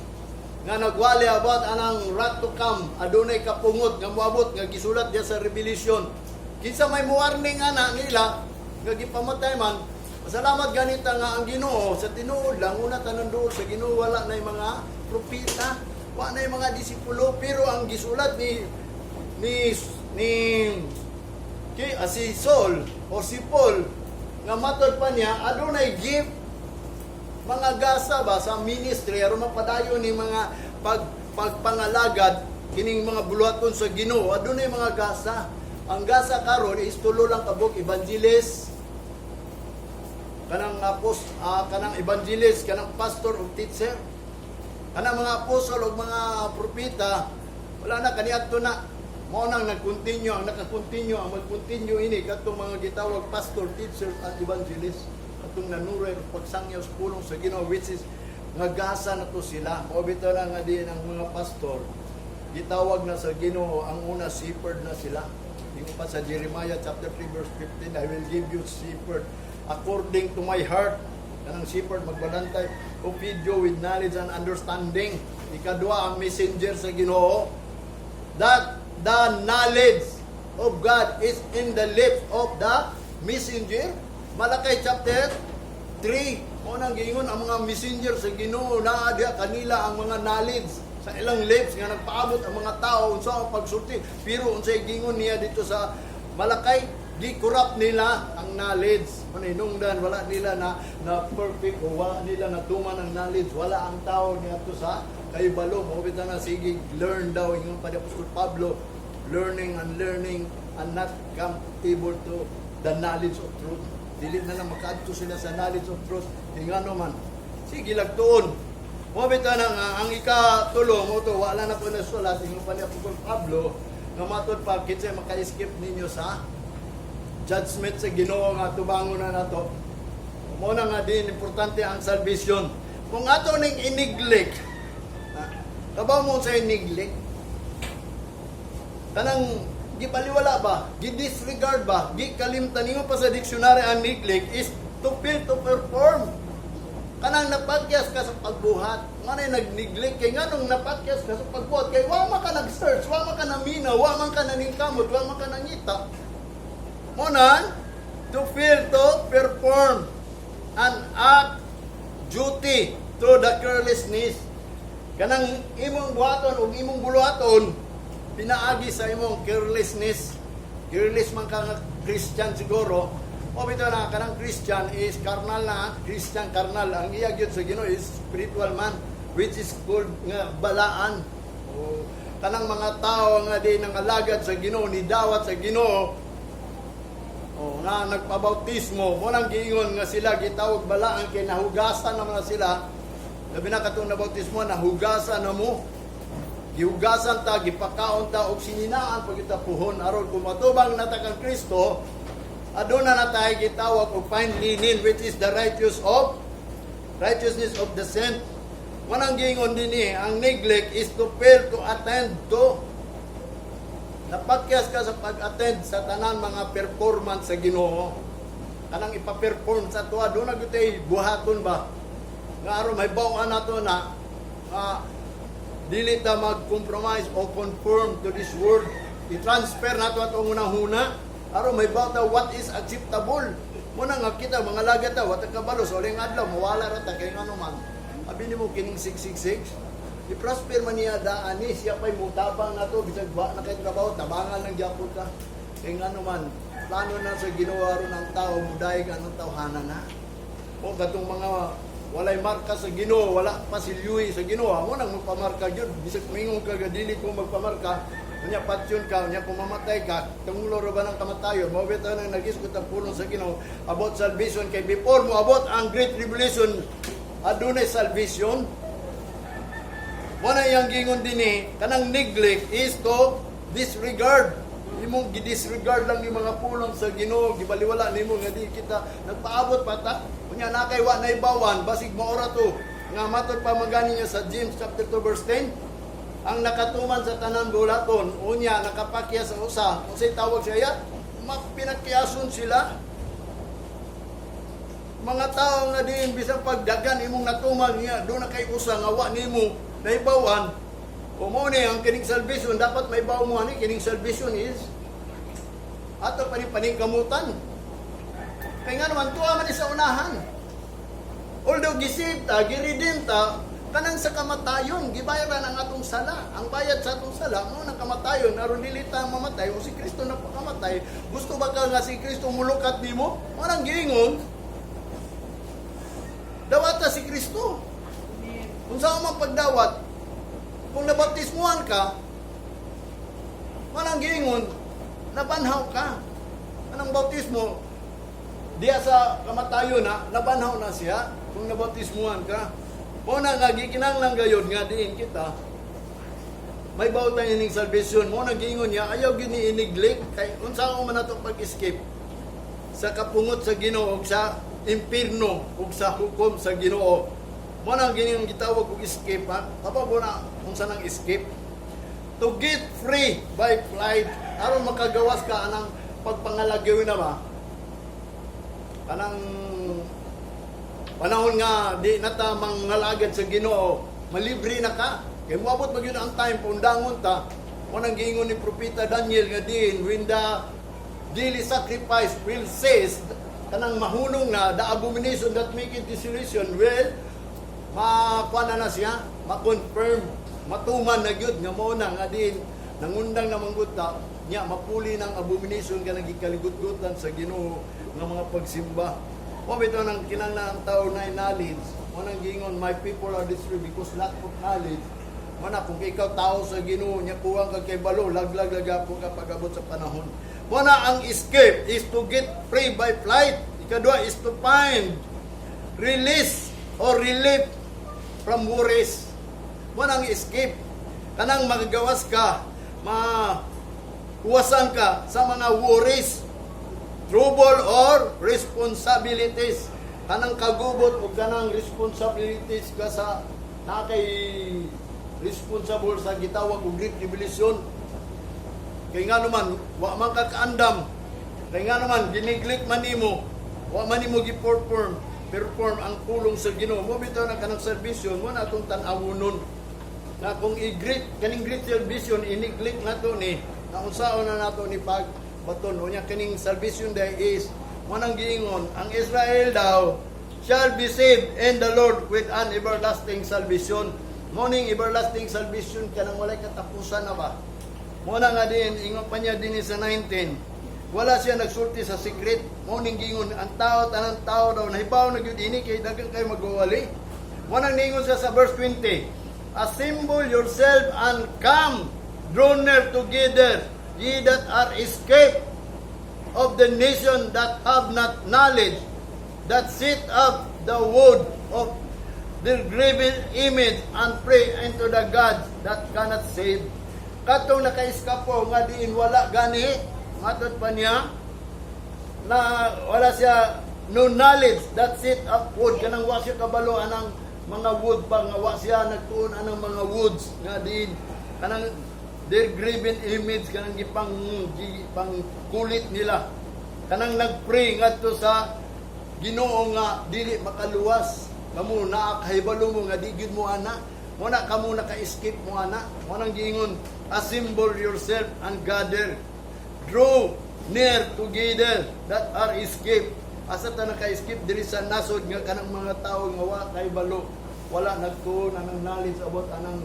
nga nagwali about anang wrath to come, adunay kapungot, nga muabot, nga gisulat diya sa Revelation. Kinsa may warning ana nila, nga gipamatay man, salamat ganita nga ang Ginoo sa tinuod lang una tanan doon sa Ginoo wala nay mga propeta, wala nay mga disipulo, pero ang gisulat ni si Saul o si Paul nga matod pa niya adunay gift mga gasa ba sa ministry aron mapadayon ni mga pagpangalagad kining mga buluhaton sa Ginoo. Adunay mga gasa. Ang gasa karon is tulo lang kabuk evangelist, kanang kanang evangelist, kanang pastor o teacher, kanang mga apostol o mga propeta, wala na kaniadto na. Mao nang nag-continue, ang naka-continue, ang mag-continue ini katong mga gitawag pastor, teacher at evangelist, katong nanuray pagsangyaw sa pulong sa Ginoo, which is nagasa na to sila. O bitaw na nga din ang mga pastor, gitawag na sa Ginoo, ang una shepherd na sila. Yung pa sa Jeremiah chapter 3 verse 15, I will give you shepherd according to my heart. Kanang shepherd magbalantay o feed you with knowledge and understanding. Ikadua ang messenger sa Ginoo, that the knowledge of God is in the lips of the messenger. Malakay chapter 3, o nang gingon ang mga messenger sa Ginoo na diha kanila ang mga knowledge sa ilang lips nga nagpaabot ang mga tao unsa ang pagsulti. Pero unsay gingon niya dito sa Malakay, di-corrupt nila ang knowledge. Maninungdan, wala nila na perfect o wala nila na tuman ang knowledge. Wala ang tao niya to sa kaibalo. Mabita na, sige, learn daw. Yung pa ni Apostol Pablo, learning and not come able to the knowledge of truth. Dili na lang makaadto sila sa knowledge of truth. Ingano man, sige, lagtuon. Mabita na ang ikatulo mo to, wala na po na sulat. Yung pa ni Apostol Pablo, nga matod pa, kitsa maka-escape ninyo sa judgment sa Ginoo nga tubangon na nato. Mo na nga din importante ang salvation. Kung ato ning iniglek, kabaw mo sa iniglek, kanang gibaliwala ba, gidisregard ba, gikalimtan nimo pa sa dictionary ang neglect is to fail to perform. Kanang napakyas ka sa pagbuhat, manay nag-neglect kay nganong napakyas ka sa pagbuhat kay wa man ka nag-search, wa man ka naminaw, wa man ka naningkamot, wa man ka nangita. Monan, to fail to perform an act duty to the carelessness. Kanang imong buhaton o imong buluhaton, pinaagi sa imong carelessness. Careless man ka nga Christian siguro. O bitaw na kanang Christian is carnal na, Christian carnal. Ang iya gyud sa Ginoo is spiritual man, which is called nga balaan. O kanang mga tao nga di nangalagad sa Ginoo, ni dawat sa Ginoo, o nga nagpabautismo, mo nang giingon nga sila gitawag balaan kay nahugasan naman na sila. Labi na katong nabautismo, nahugasan na mo. Gihugasan ta, gipakaon ta og sininaan pag kita puhon aron kung matubang nata kang Kristo, aduna na tayo gitawag og fine linen, which is the righteousness of the saint. Manang giingon dinhi, ang neglect is to fail to attend to. Napakyas ka sa pag-attend sa tanan mga performance sa Ginoo. Kanang ipa-perform sa tuwa, doon na gitay buhaton ba? Nga aron may bawaan nato na dili ta mag-compromise o conform to this world. I-transfer nato atong unang huna aron may bawta what is acceptable. Muna nga kita, mga lagat ta, wata kabalo, so uling adlaw, mawala rata, kay nga naman. Abi ni mo kining 666, i-prosper man niya daan ni, siya pa'y mutabang na to, bisag ba na kayo trabaho, tabangan ng gyapon ka. Kay nga naman, plano na sa ginawa ron ng tao, muday ka ng tawhana na. O katong mga walay marka sa Ginoo, wala pa silyuhi sa Ginoo, mo nang magpamarka yun, bisag mingon ka, gadili kung magpamarka, kanya patyon ka, kanya kung mamatay ka, tungulo ro ba ng kamatayon, mabita nang nag-iskot ang pulong sa Ginoo about salvation, kay before mo abot ang Great Revelation, adunay salvation. Wala yang gingon din kanang neglect is to disregard. Imong gidisregard lang yung mga pulong sa Ginoo, gibaliwala nimo nga di kita nagpaabot pata. Kunya na kay wa na ibawan, basig maora to. Nga matod pa magani niya sa James chapter 2 verse 10. Ang nakatuman sa tanan bulaton, unya nakapakya sa usa, unsay tawag siya, pinagkiyason sila. Mga tao nga din bisang pagdagan imong natuman niya, do na kay usa nga wa nimo naibawan. O mo ni ang kining salvation dapat maibaw mo ani kining salvation is ato pa ni paningkamutan. Kaya nga naman tuwa man sa unahan. Although gisita, giridenta, kanang sa kamatayon, gibayaran ang atong sala. Ang bayad sa atong sala, mo ng kamatayon, naroon dilita mamatay, o si Kristo na pakamatay, gusto ba ka nga si Kristo mulukat di mo? Marang giingon, dawata si Kristo. Kung saan man pagdawat, kung nabaptismuhan ka, marang giingon, nabanhaw ka. Anong bautismo? Diya sa kamatayon na, nabanhaw na siya, kung nabaptismuhan ka. Mo na nga gikinanglang gayod nga diin kita. May bawta ining salvation mo nagingon niya ayaw gini iniglik kay unsa man nato pag-escape sa kapungot sa Ginoo ug sa impierno ug sa hukom sa Ginoo. Mo nang gining gitawag og escape ha. Aba mo na unsa nang escape? To get free by flight aron makagawas ka anang pagpangalagyo na ba? Anang panahon nga di nata mangalagad sa Ginoo, malibre na ka. Kay moabot magyud ang time pundangon ta. Mo nang giingon ni propeta Daniel nga din when the daily sacrifice will cease, kanang mahunong na the abomination that maketh desolation will makuha na siya, ma-confirm, matuman na gyud nga mo na nga din nangundang na mangguta nya mapuli ng abomination kanang gikaligut-gutan sa Ginoo nga mga pagsimba. O bito nang kinanglan ang tao na knowledge, mo nang gingon, my people are destroyed because lack of knowledge. Mo na kung ikaw tao sa Ginoo, nya kuwang ka kay balo, laglag-lagapo ka pag-abot sa panahon. Mo na ang escape is to get free by flight. Ikadua is to find release or relief from worries. Mo na ang escape. Kanang magagawas ka, mahuwasan ka sa mga worries, trouble or responsibilities. Kanang kagubot o kanang responsibilities ka sa nakay responsible sa gitawag og Great Revelation. Kay nga naman wa man ka kaandam. Kay nga naman giniglik man nimo, wa man nimo gi-perform ang pulong sa Ginoo. Mo bitaw na kanang salvation mo na atong tan-awonon. Na kung i-great kaning Great Revelation iniglik nato ni, na unsaon na nato ni pag baton unya kining salvation day is manang giingon ang Israel daw shall be saved in the Lord with an everlasting salvation. Morning everlasting salvation kanang walay katapusan na ba? Mo na nga din ingon pa niya din sa 19. Wala siya nagsulti sa secret. Morning gingon ang tao tanang tao daw nahibaw na gyud ini kay daghang kay magwali. Mo nang ningon siya sa verse 20. Assemble yourself and come draw near together, ye that are escaped of the nation that have not knowledge, that set up the wood of their graven image and pray unto the gods that cannot save. Katong naka-eskapo nga diin wala gani, matod pa niya, na wala siya no knowledge that set up wood, kanang wa siya kabalo anang mga wood pa, nga wa siya nagtuon anang mga woods, nga diin, kanang their graven image kanang gipang kulit nila kanang nagpray ngadto sa Ginoo nga dili makaluwas kamo naa kahibalo mo nga di gyud mo ana mo na kamo naka-escape mo ana mo nang giingon assemble yourself and gather draw near together that are escaped asa ta naka-skip diri sa nasod nga kanang mga tao nga wa kay balo, wala nagtuon anang knowledge about anang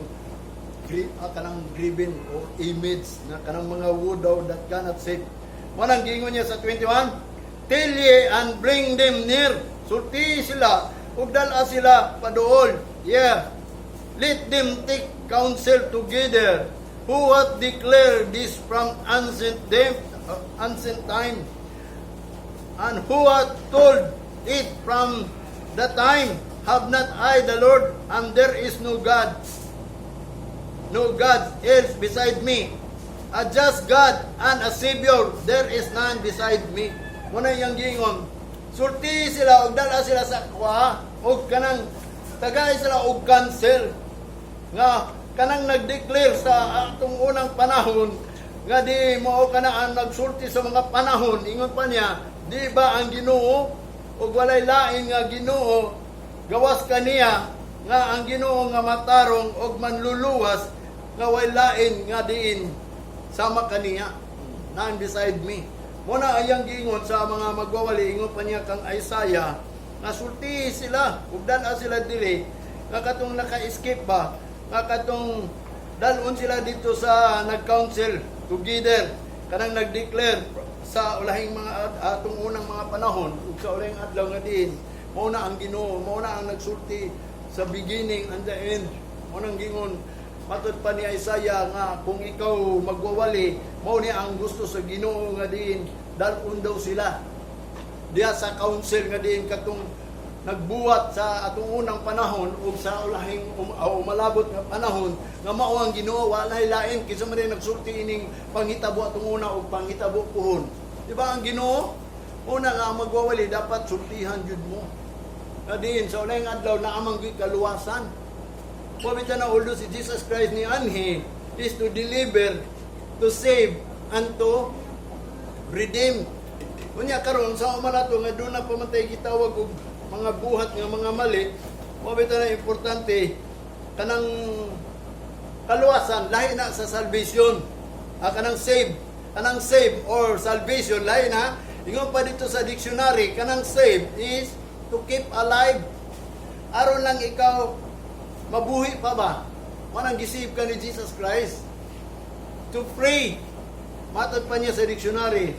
kanang graven o image na kanang mga widow that cannot save. Manang gingon niya sa 21, "Tell ye and bring them near." Sulti sila ug dala sila paduol. Yeah. Let them take counsel together. Who hath declared this from ancient time? And who hath told it from the time? Have not I the Lord, and there is no God else beside me. A just God and a Savior, there is none beside me. Muna yung gingon, sulti sila, og dala sila sa kwa, og kanang tagay sila og cancel. Nga, kanang nag-declare sa atong unang panahon, nga di mo kanang nagsulti sa mga panahon, ingon pa niya, di ba ang Ginoo, og walay lain nga Ginoo, gawas kaniya, nga ang Ginoo nga matarong og manluluwas, nga way lain nga diin sama kaniya, none beside me. Muna ayang giingon sa mga magwawali, ingon pa niya kang Isaiah, nga sulti sila, ug dala sila dili, nga katong naka-escape ba, nga katong dalon sila dito sa nag-council together, kanang nag-declare sa ulahing mga atong unang mga panahon, ug sa ulahing adlaw nga diin, mao na ang Ginoo, mao na ang nagsulti sa beginning and the end. Mao nang gingon matod pa ni Isaiah nga kung ikaw magwawali, mao ni ang gusto sa Ginoo nga diin dalon daw sila diya sa council nga diin katong nagbuhat sa atong unang panahon ug sa ulahing umalabot nga panahon nga mao ang Ginoo, walay lain kinsa man nagsulti ining panghitabo atong una ug panghitabo puhon. Di ba ang Ginoo una nga magwawali dapat sultihan jud mo nga diin sa ulahing adlaw na amang kaluwasan. Pabita na uldo si Jesus Christ ni anhi is to deliver, to save, and to redeem. Unya karon sa umanato nga doon na pamatay gitawag og mga buhat nga mga mali, pabita na importante kanang kaluwasan lahi na sa salvation. Kanang save or salvation lahi na. Ingon pa dito sa dictionary, kanang save is to keep alive. Aron lang ikaw mabuhi pa ba? Manang gisave ka ni Jesus Christ. To free. Matod pa niya sa dictionary.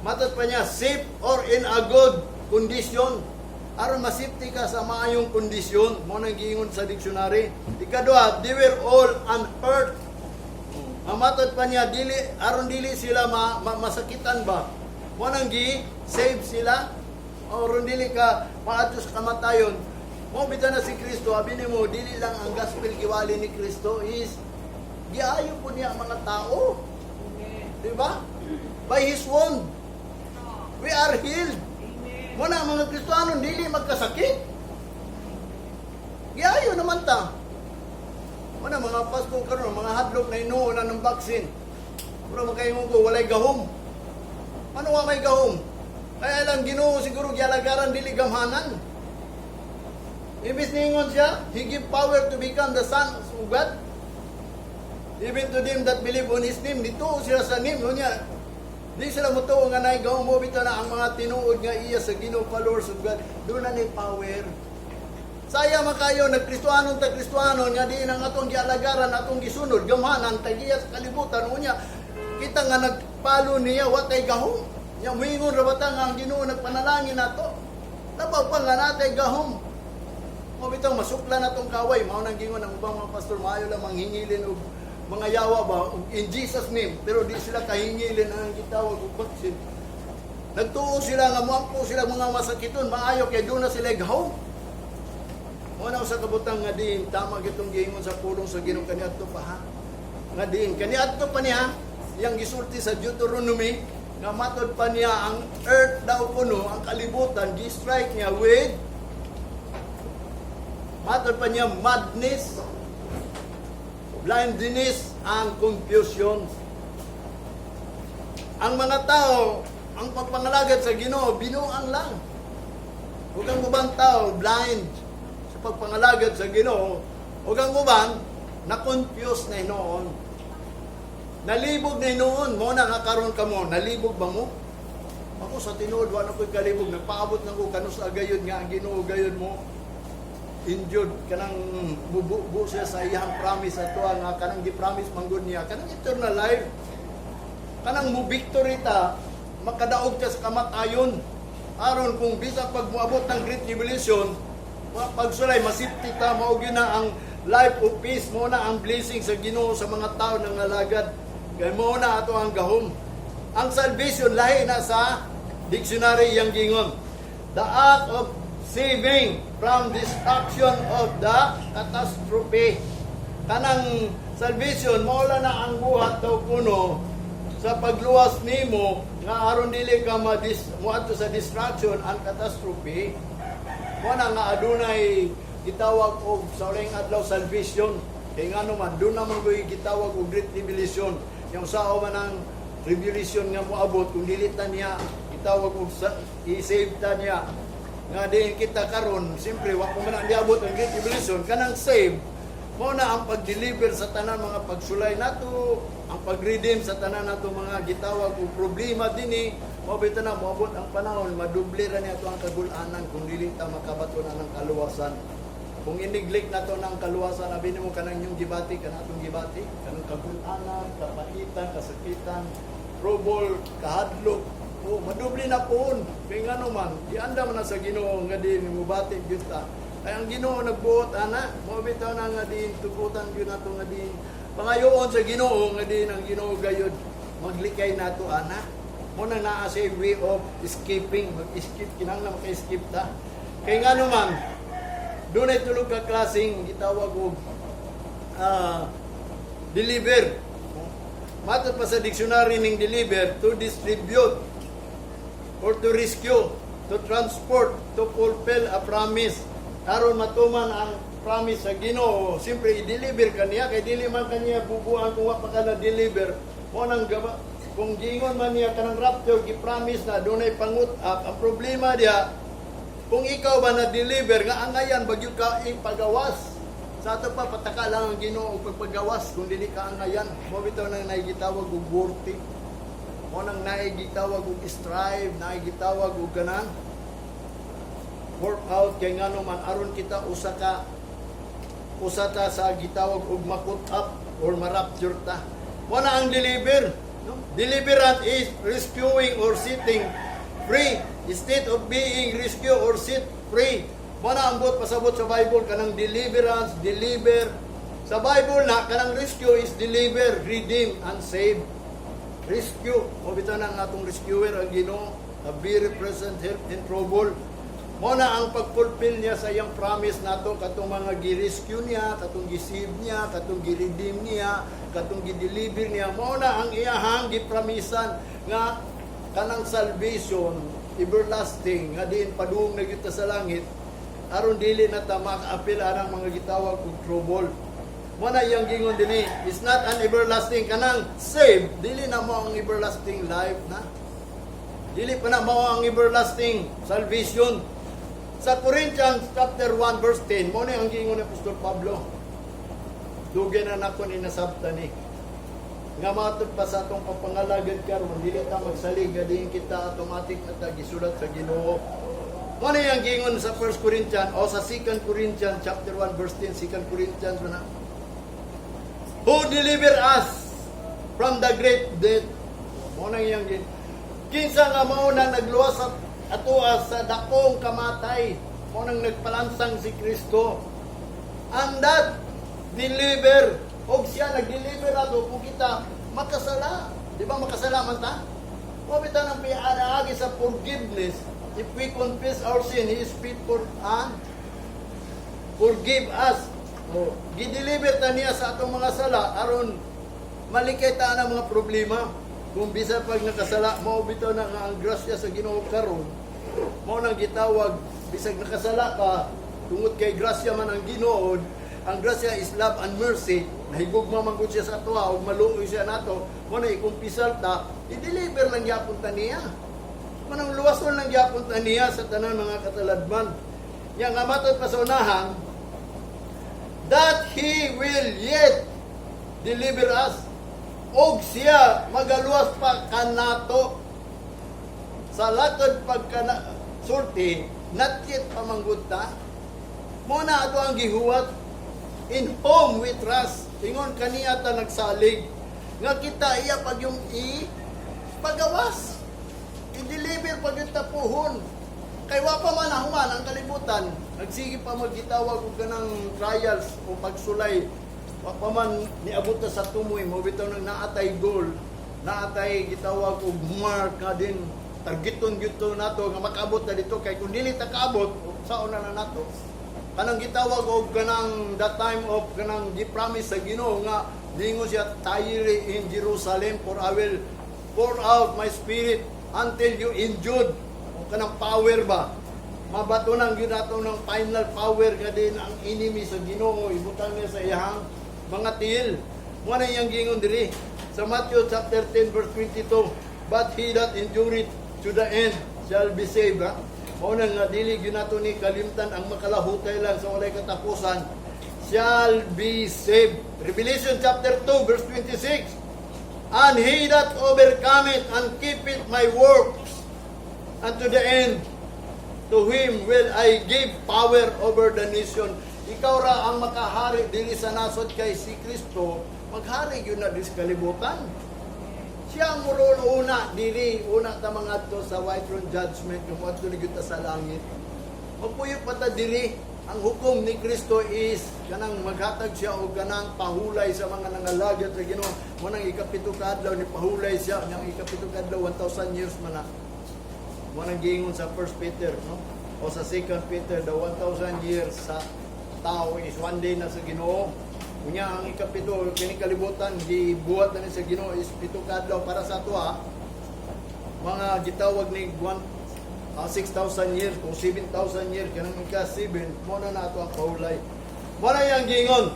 Matod pa niya, safe or in a good condition. Aron masipti ka sa maayong kondisyon. Mo nang giingon sa dictionary. Ikadua, they were all unhurt. Matod pa niya, aron dili sila masakitan ba? Mo nang gi-save sila. Aron dili ka maadto sa kamatayon. Mo bitaw na si Kristo, abi nimo dili lang ang gospel giwali ni Kristo is giayo po niya ang mga tao. Di ba? By His wound, we are healed. Mo na mga Kristiyano dili magkasakit. Giayo naman ta. Mo na mga pasto karon, mga hadlok na inuuna ng vaccine. Pero makaingon ko walay gahom. Ano wa may gahom? Kaya lang Ginoo siguro gialagaran dili gamhanan. Ibig ningon siya, He give power to become the sons of God. Even to them that believe on His name, dito sila sa name, niya. Di sila mutuo nga naigaw mo, bito na ang mga tinuod nga iya sa Ginoo followers of God, doon na ni power. Saya makayo, nagkristuanon ta kristuanon, nga di nang atong gialagaran, atong gisunod, gamhanan, tagiya sa kalibutan, unya, kita nga nagpalo niya, watay gahom. Nga muingon rabata nga ang Ginoo nagpanalangin nato. Tapaw pa nga natay gahom. Mo bitaw masukla na tong kaway, mao nang gingon ang ubang mga pastor, maayo lang manghingilin og mga yawa ba in Jesus name, pero di sila kahingilin ang gitawag og vaccine. Nagtuo sila nga moampo sila mga masakiton, maayo kay do na sila gahaw. Mo na sa kabutang nga din tama gitong giingon sa pulong sa Ginoo kaniadto pa ha. Nga din kaniadto pa niya yang gisulti sa Deuteronomy nga matod pa niya ang earth daw kuno, ang kalibutan gi-strike niya with matod pa niya madness, blindness, and confusion. Ang mga tao, ang pagpangalagad sa Ginoo, binuang lang. Huwag ang ubang tao, blind sa pagpangalagad sa Ginoo. Huwag ang ubang, na-confuse na noon. Nalibog na noon, mo na kakaroon ka mo, nalibog ba mo? Ako sa tinuod, wala ko'y kalibog, nagpaabot na ko kanus agayod nga, ang Ginoo gayod mo, injured, kanang bubu siya sa iyang promise ato nga, kanang gi-promise manggod niya, kanang eternal life, kanang mo victory ta, makadaog ka sa kamatayon, aron kung bisag pag moabot ng Great Tribulation, pagsulay, masipti ta, maugin na ang life of peace, mo na ang blessing sa Ginoo sa mga tao ng alagad, kaya mo na ato ang gahom. Ang salvation, lahi na sa dictionary yang gingon. The act of saving from destruction of the catastrophe. Kanang salvation, maula na ang buhat daw kuno sa pagluwas nimo nga aron dili ka moadto sa destruction ang catastrophe. Wala nga adunay gitawag og sa uling adlaw salvation. Kay ngano man do naman koy gitawag og great revelation. Yung sao man ang revelation nga moabot kung dili ta niya gitawag og i-save ta niya. Nga din kita karon, siyempre wa ko man ang diabot ang great revelation kanang save. Mo na ang pag-deliver sa tanan mga pagsulay nato, ang pag-redeem sa tanan nato mga gitawag og problema dinhi. Mao bitaw na moabot ang panahon madubli ra niya ang kagul-anan kung dili ta makabaton ng kaluwasan. Kung in-neglect nato ng kaluwasan, abi nimo kanang yung gibati kanatong gibati, kanang kagul-anan, kapaitan, kasakitan, trouble, kahadlok, madubli na poon. Kaya nga naman, ianda man na sa Ginoo nga din mubati gyud ta. Ay ang Ginoo nagbuot ana, mo bitaw na nga din tugutan gyud nato nga din. Pangayoon sa Ginoo nga din ang Ginoo gayud maglikay nato ana. Mo nang naa sa way of escaping, mag-escape kinahanglan maka-escape ta. Kaya nga naman, doon ay tulog ka klaseng gitawag og deliver. Matod pa sa dictionary ning deliver, to distribute or to rescue, to transport, to fulfill a promise. Aron matuman ang promise sa Ginoo, siyempre i-deliver kaniya kay dili man kaniya bubuan kung wa pa ka na-deliver. Mo nang kung gingon man niya kanang rapture gi-promise na dunay pangut-up, ang problema diya kung ikaw ba na-deliver nga angayan bagyo ka ipagawas. Sa ato pa pataka lang ang Ginoo og pagpagawas kung dili ka angayan. Mo bitaw nang naigitawag og worthy. Mo nang naigitawag og strive, naigitawag og ganan work out kay ngano man aron kita usa ta sa gitawag og makut up or marapture ta. Mo na ang deliver. No? Deliverance is rescuing or setting free instead of being rescued or set free. Mo na ang buot pasabot sa Bible kanang deliverance, deliver. Sa Bible na kanang rescue is deliver, redeem, and save. Rescue, o bitaw na ang atong rescuer ang Ginoo, a very present help in trouble. Mo na ang pag-fulfill niya sa iyang promise nato katong mga gi-rescue niya, katong gi-save niya, katong gi-redeem niya, katong gi-deliver niya. Mo na ang iyahang gi-promisan nga kanang salvation everlasting nga diin padung na kita sa langit aron dili na ta maka-apil anang mga gitawag og trouble. Mo na iyang gingon dinhi, is not an everlasting kanang save, dili na mo ang everlasting life na. Dili pa na mo ang everlasting salvation. Sa Corinthians chapter 1 verse 10, mo na ang gingon ni Apostol Pablo. Dugay na nako ni nasabtan ni. Nga matod pa sa atong papangalagad karon dili ta magsalig diin kita automatic na ta gisulat sa Ginoo. Mo na ang gingon sa 1 Corinthians o sa 2 Corinthians chapter 1 verse 10, 2 Corinthians na. Who deliver us from the great death. Mo na iyang gingon. Kinsa nga mao na nagluwas sa atoa sa dakong kamatay, mo nang nagpalansang si Kristo. And that deliver, og siya nag-deliver ato kung kita makasala. Di ba makasala man ta? O bitaw nang pianaagi sa forgiveness. If we confess our sin, He is faithful and forgive us. O, gideliver ta niya sa atong mga sala aron malikay ta ang mga problema. Kung bisa pag nakasala, mao bitaw na nga ang grasya sa Ginoo karon. Mao nang gitawag bisag nakasala ka tungod kay grasya man ang Ginoo. Ang grasya is love and mercy. Nahigugma man gud siya sa atoa ug maluoy siya nato. Mo na ikumpisal ta, i-deliver lang gyapon ta niya. Mo nang luwason lang gyapon ta niya sa tanan mga kataladman. Nya nga matod pa sa unahan, that He will yet deliver us. Og siya magaluwas pa kanato sa latod pagka sulti, not yet pamangguta, muna ato ang gihuwat, in whom we trust, ingon kaniya ta nagsalig, nga kita iya pag yung pagawas, i-deliver pag yung tapuhon, kay wa pa man human ang kalibutan, nagsige pa magitawag og kanang trials o pagsulay, wa pa man niabot na sa tumoy, mo bitaw nang naatay goal, naatay gitawag og mark nga din, targeton gyud nato nga makaabot na dito, kay kung dili ta kaabot, saon na nato. Kanang gitawag og kanang that time of kanang gi-promise sa Ginoo nga dingon siya, "Tarry in Jerusalem, for I will pour out my spirit until you endured." O kanang power ba? Mabato nang gyud nato ng final power nga din ang enemy sa Ginoo, ibutang niya sa iyang mga tiil. Mo na iyang gingon diri sa Matthew chapter 10 verse 22, "But he that endureth to the end shall be saved." Muna nga dili ginato ni kalimtan ang makalahutay lang sa walay katapusan, shall be saved. Revelation chapter 2 verse 26, "And he that overcometh and keepeth my works unto the end, to him will I give power over the nation." Ikaw ra ang makahari dili sa nasod kay si Kristo, maghari yun na dis kalibutan. Siya ang una, dili, una ta mga to sa white throne judgment, kung ato na kita sa langit. Magpuyo pa ta dili, ang hukom ni Kristo is, kanang maghatag siya o kanang pahulay sa mga nangalagat sa Ginoo. Munang ikapito kadlaw ni pahulay siya, nang ikapito kadlaw, 1,000 years man na. Munang giingon sa 1 Peter, no? O sa 2 Peter, the 1,000 years sa tao is one day na sa Ginoo. Unya ang ikapito, kining kalibutan, gibuhat na ni sa Ginoo is 7 kadlaw para sa ato mga gitawag ni 6,000 years o 7,000 years, kanang ika 7, mo na nato ang paulay. Mo na yang gingon,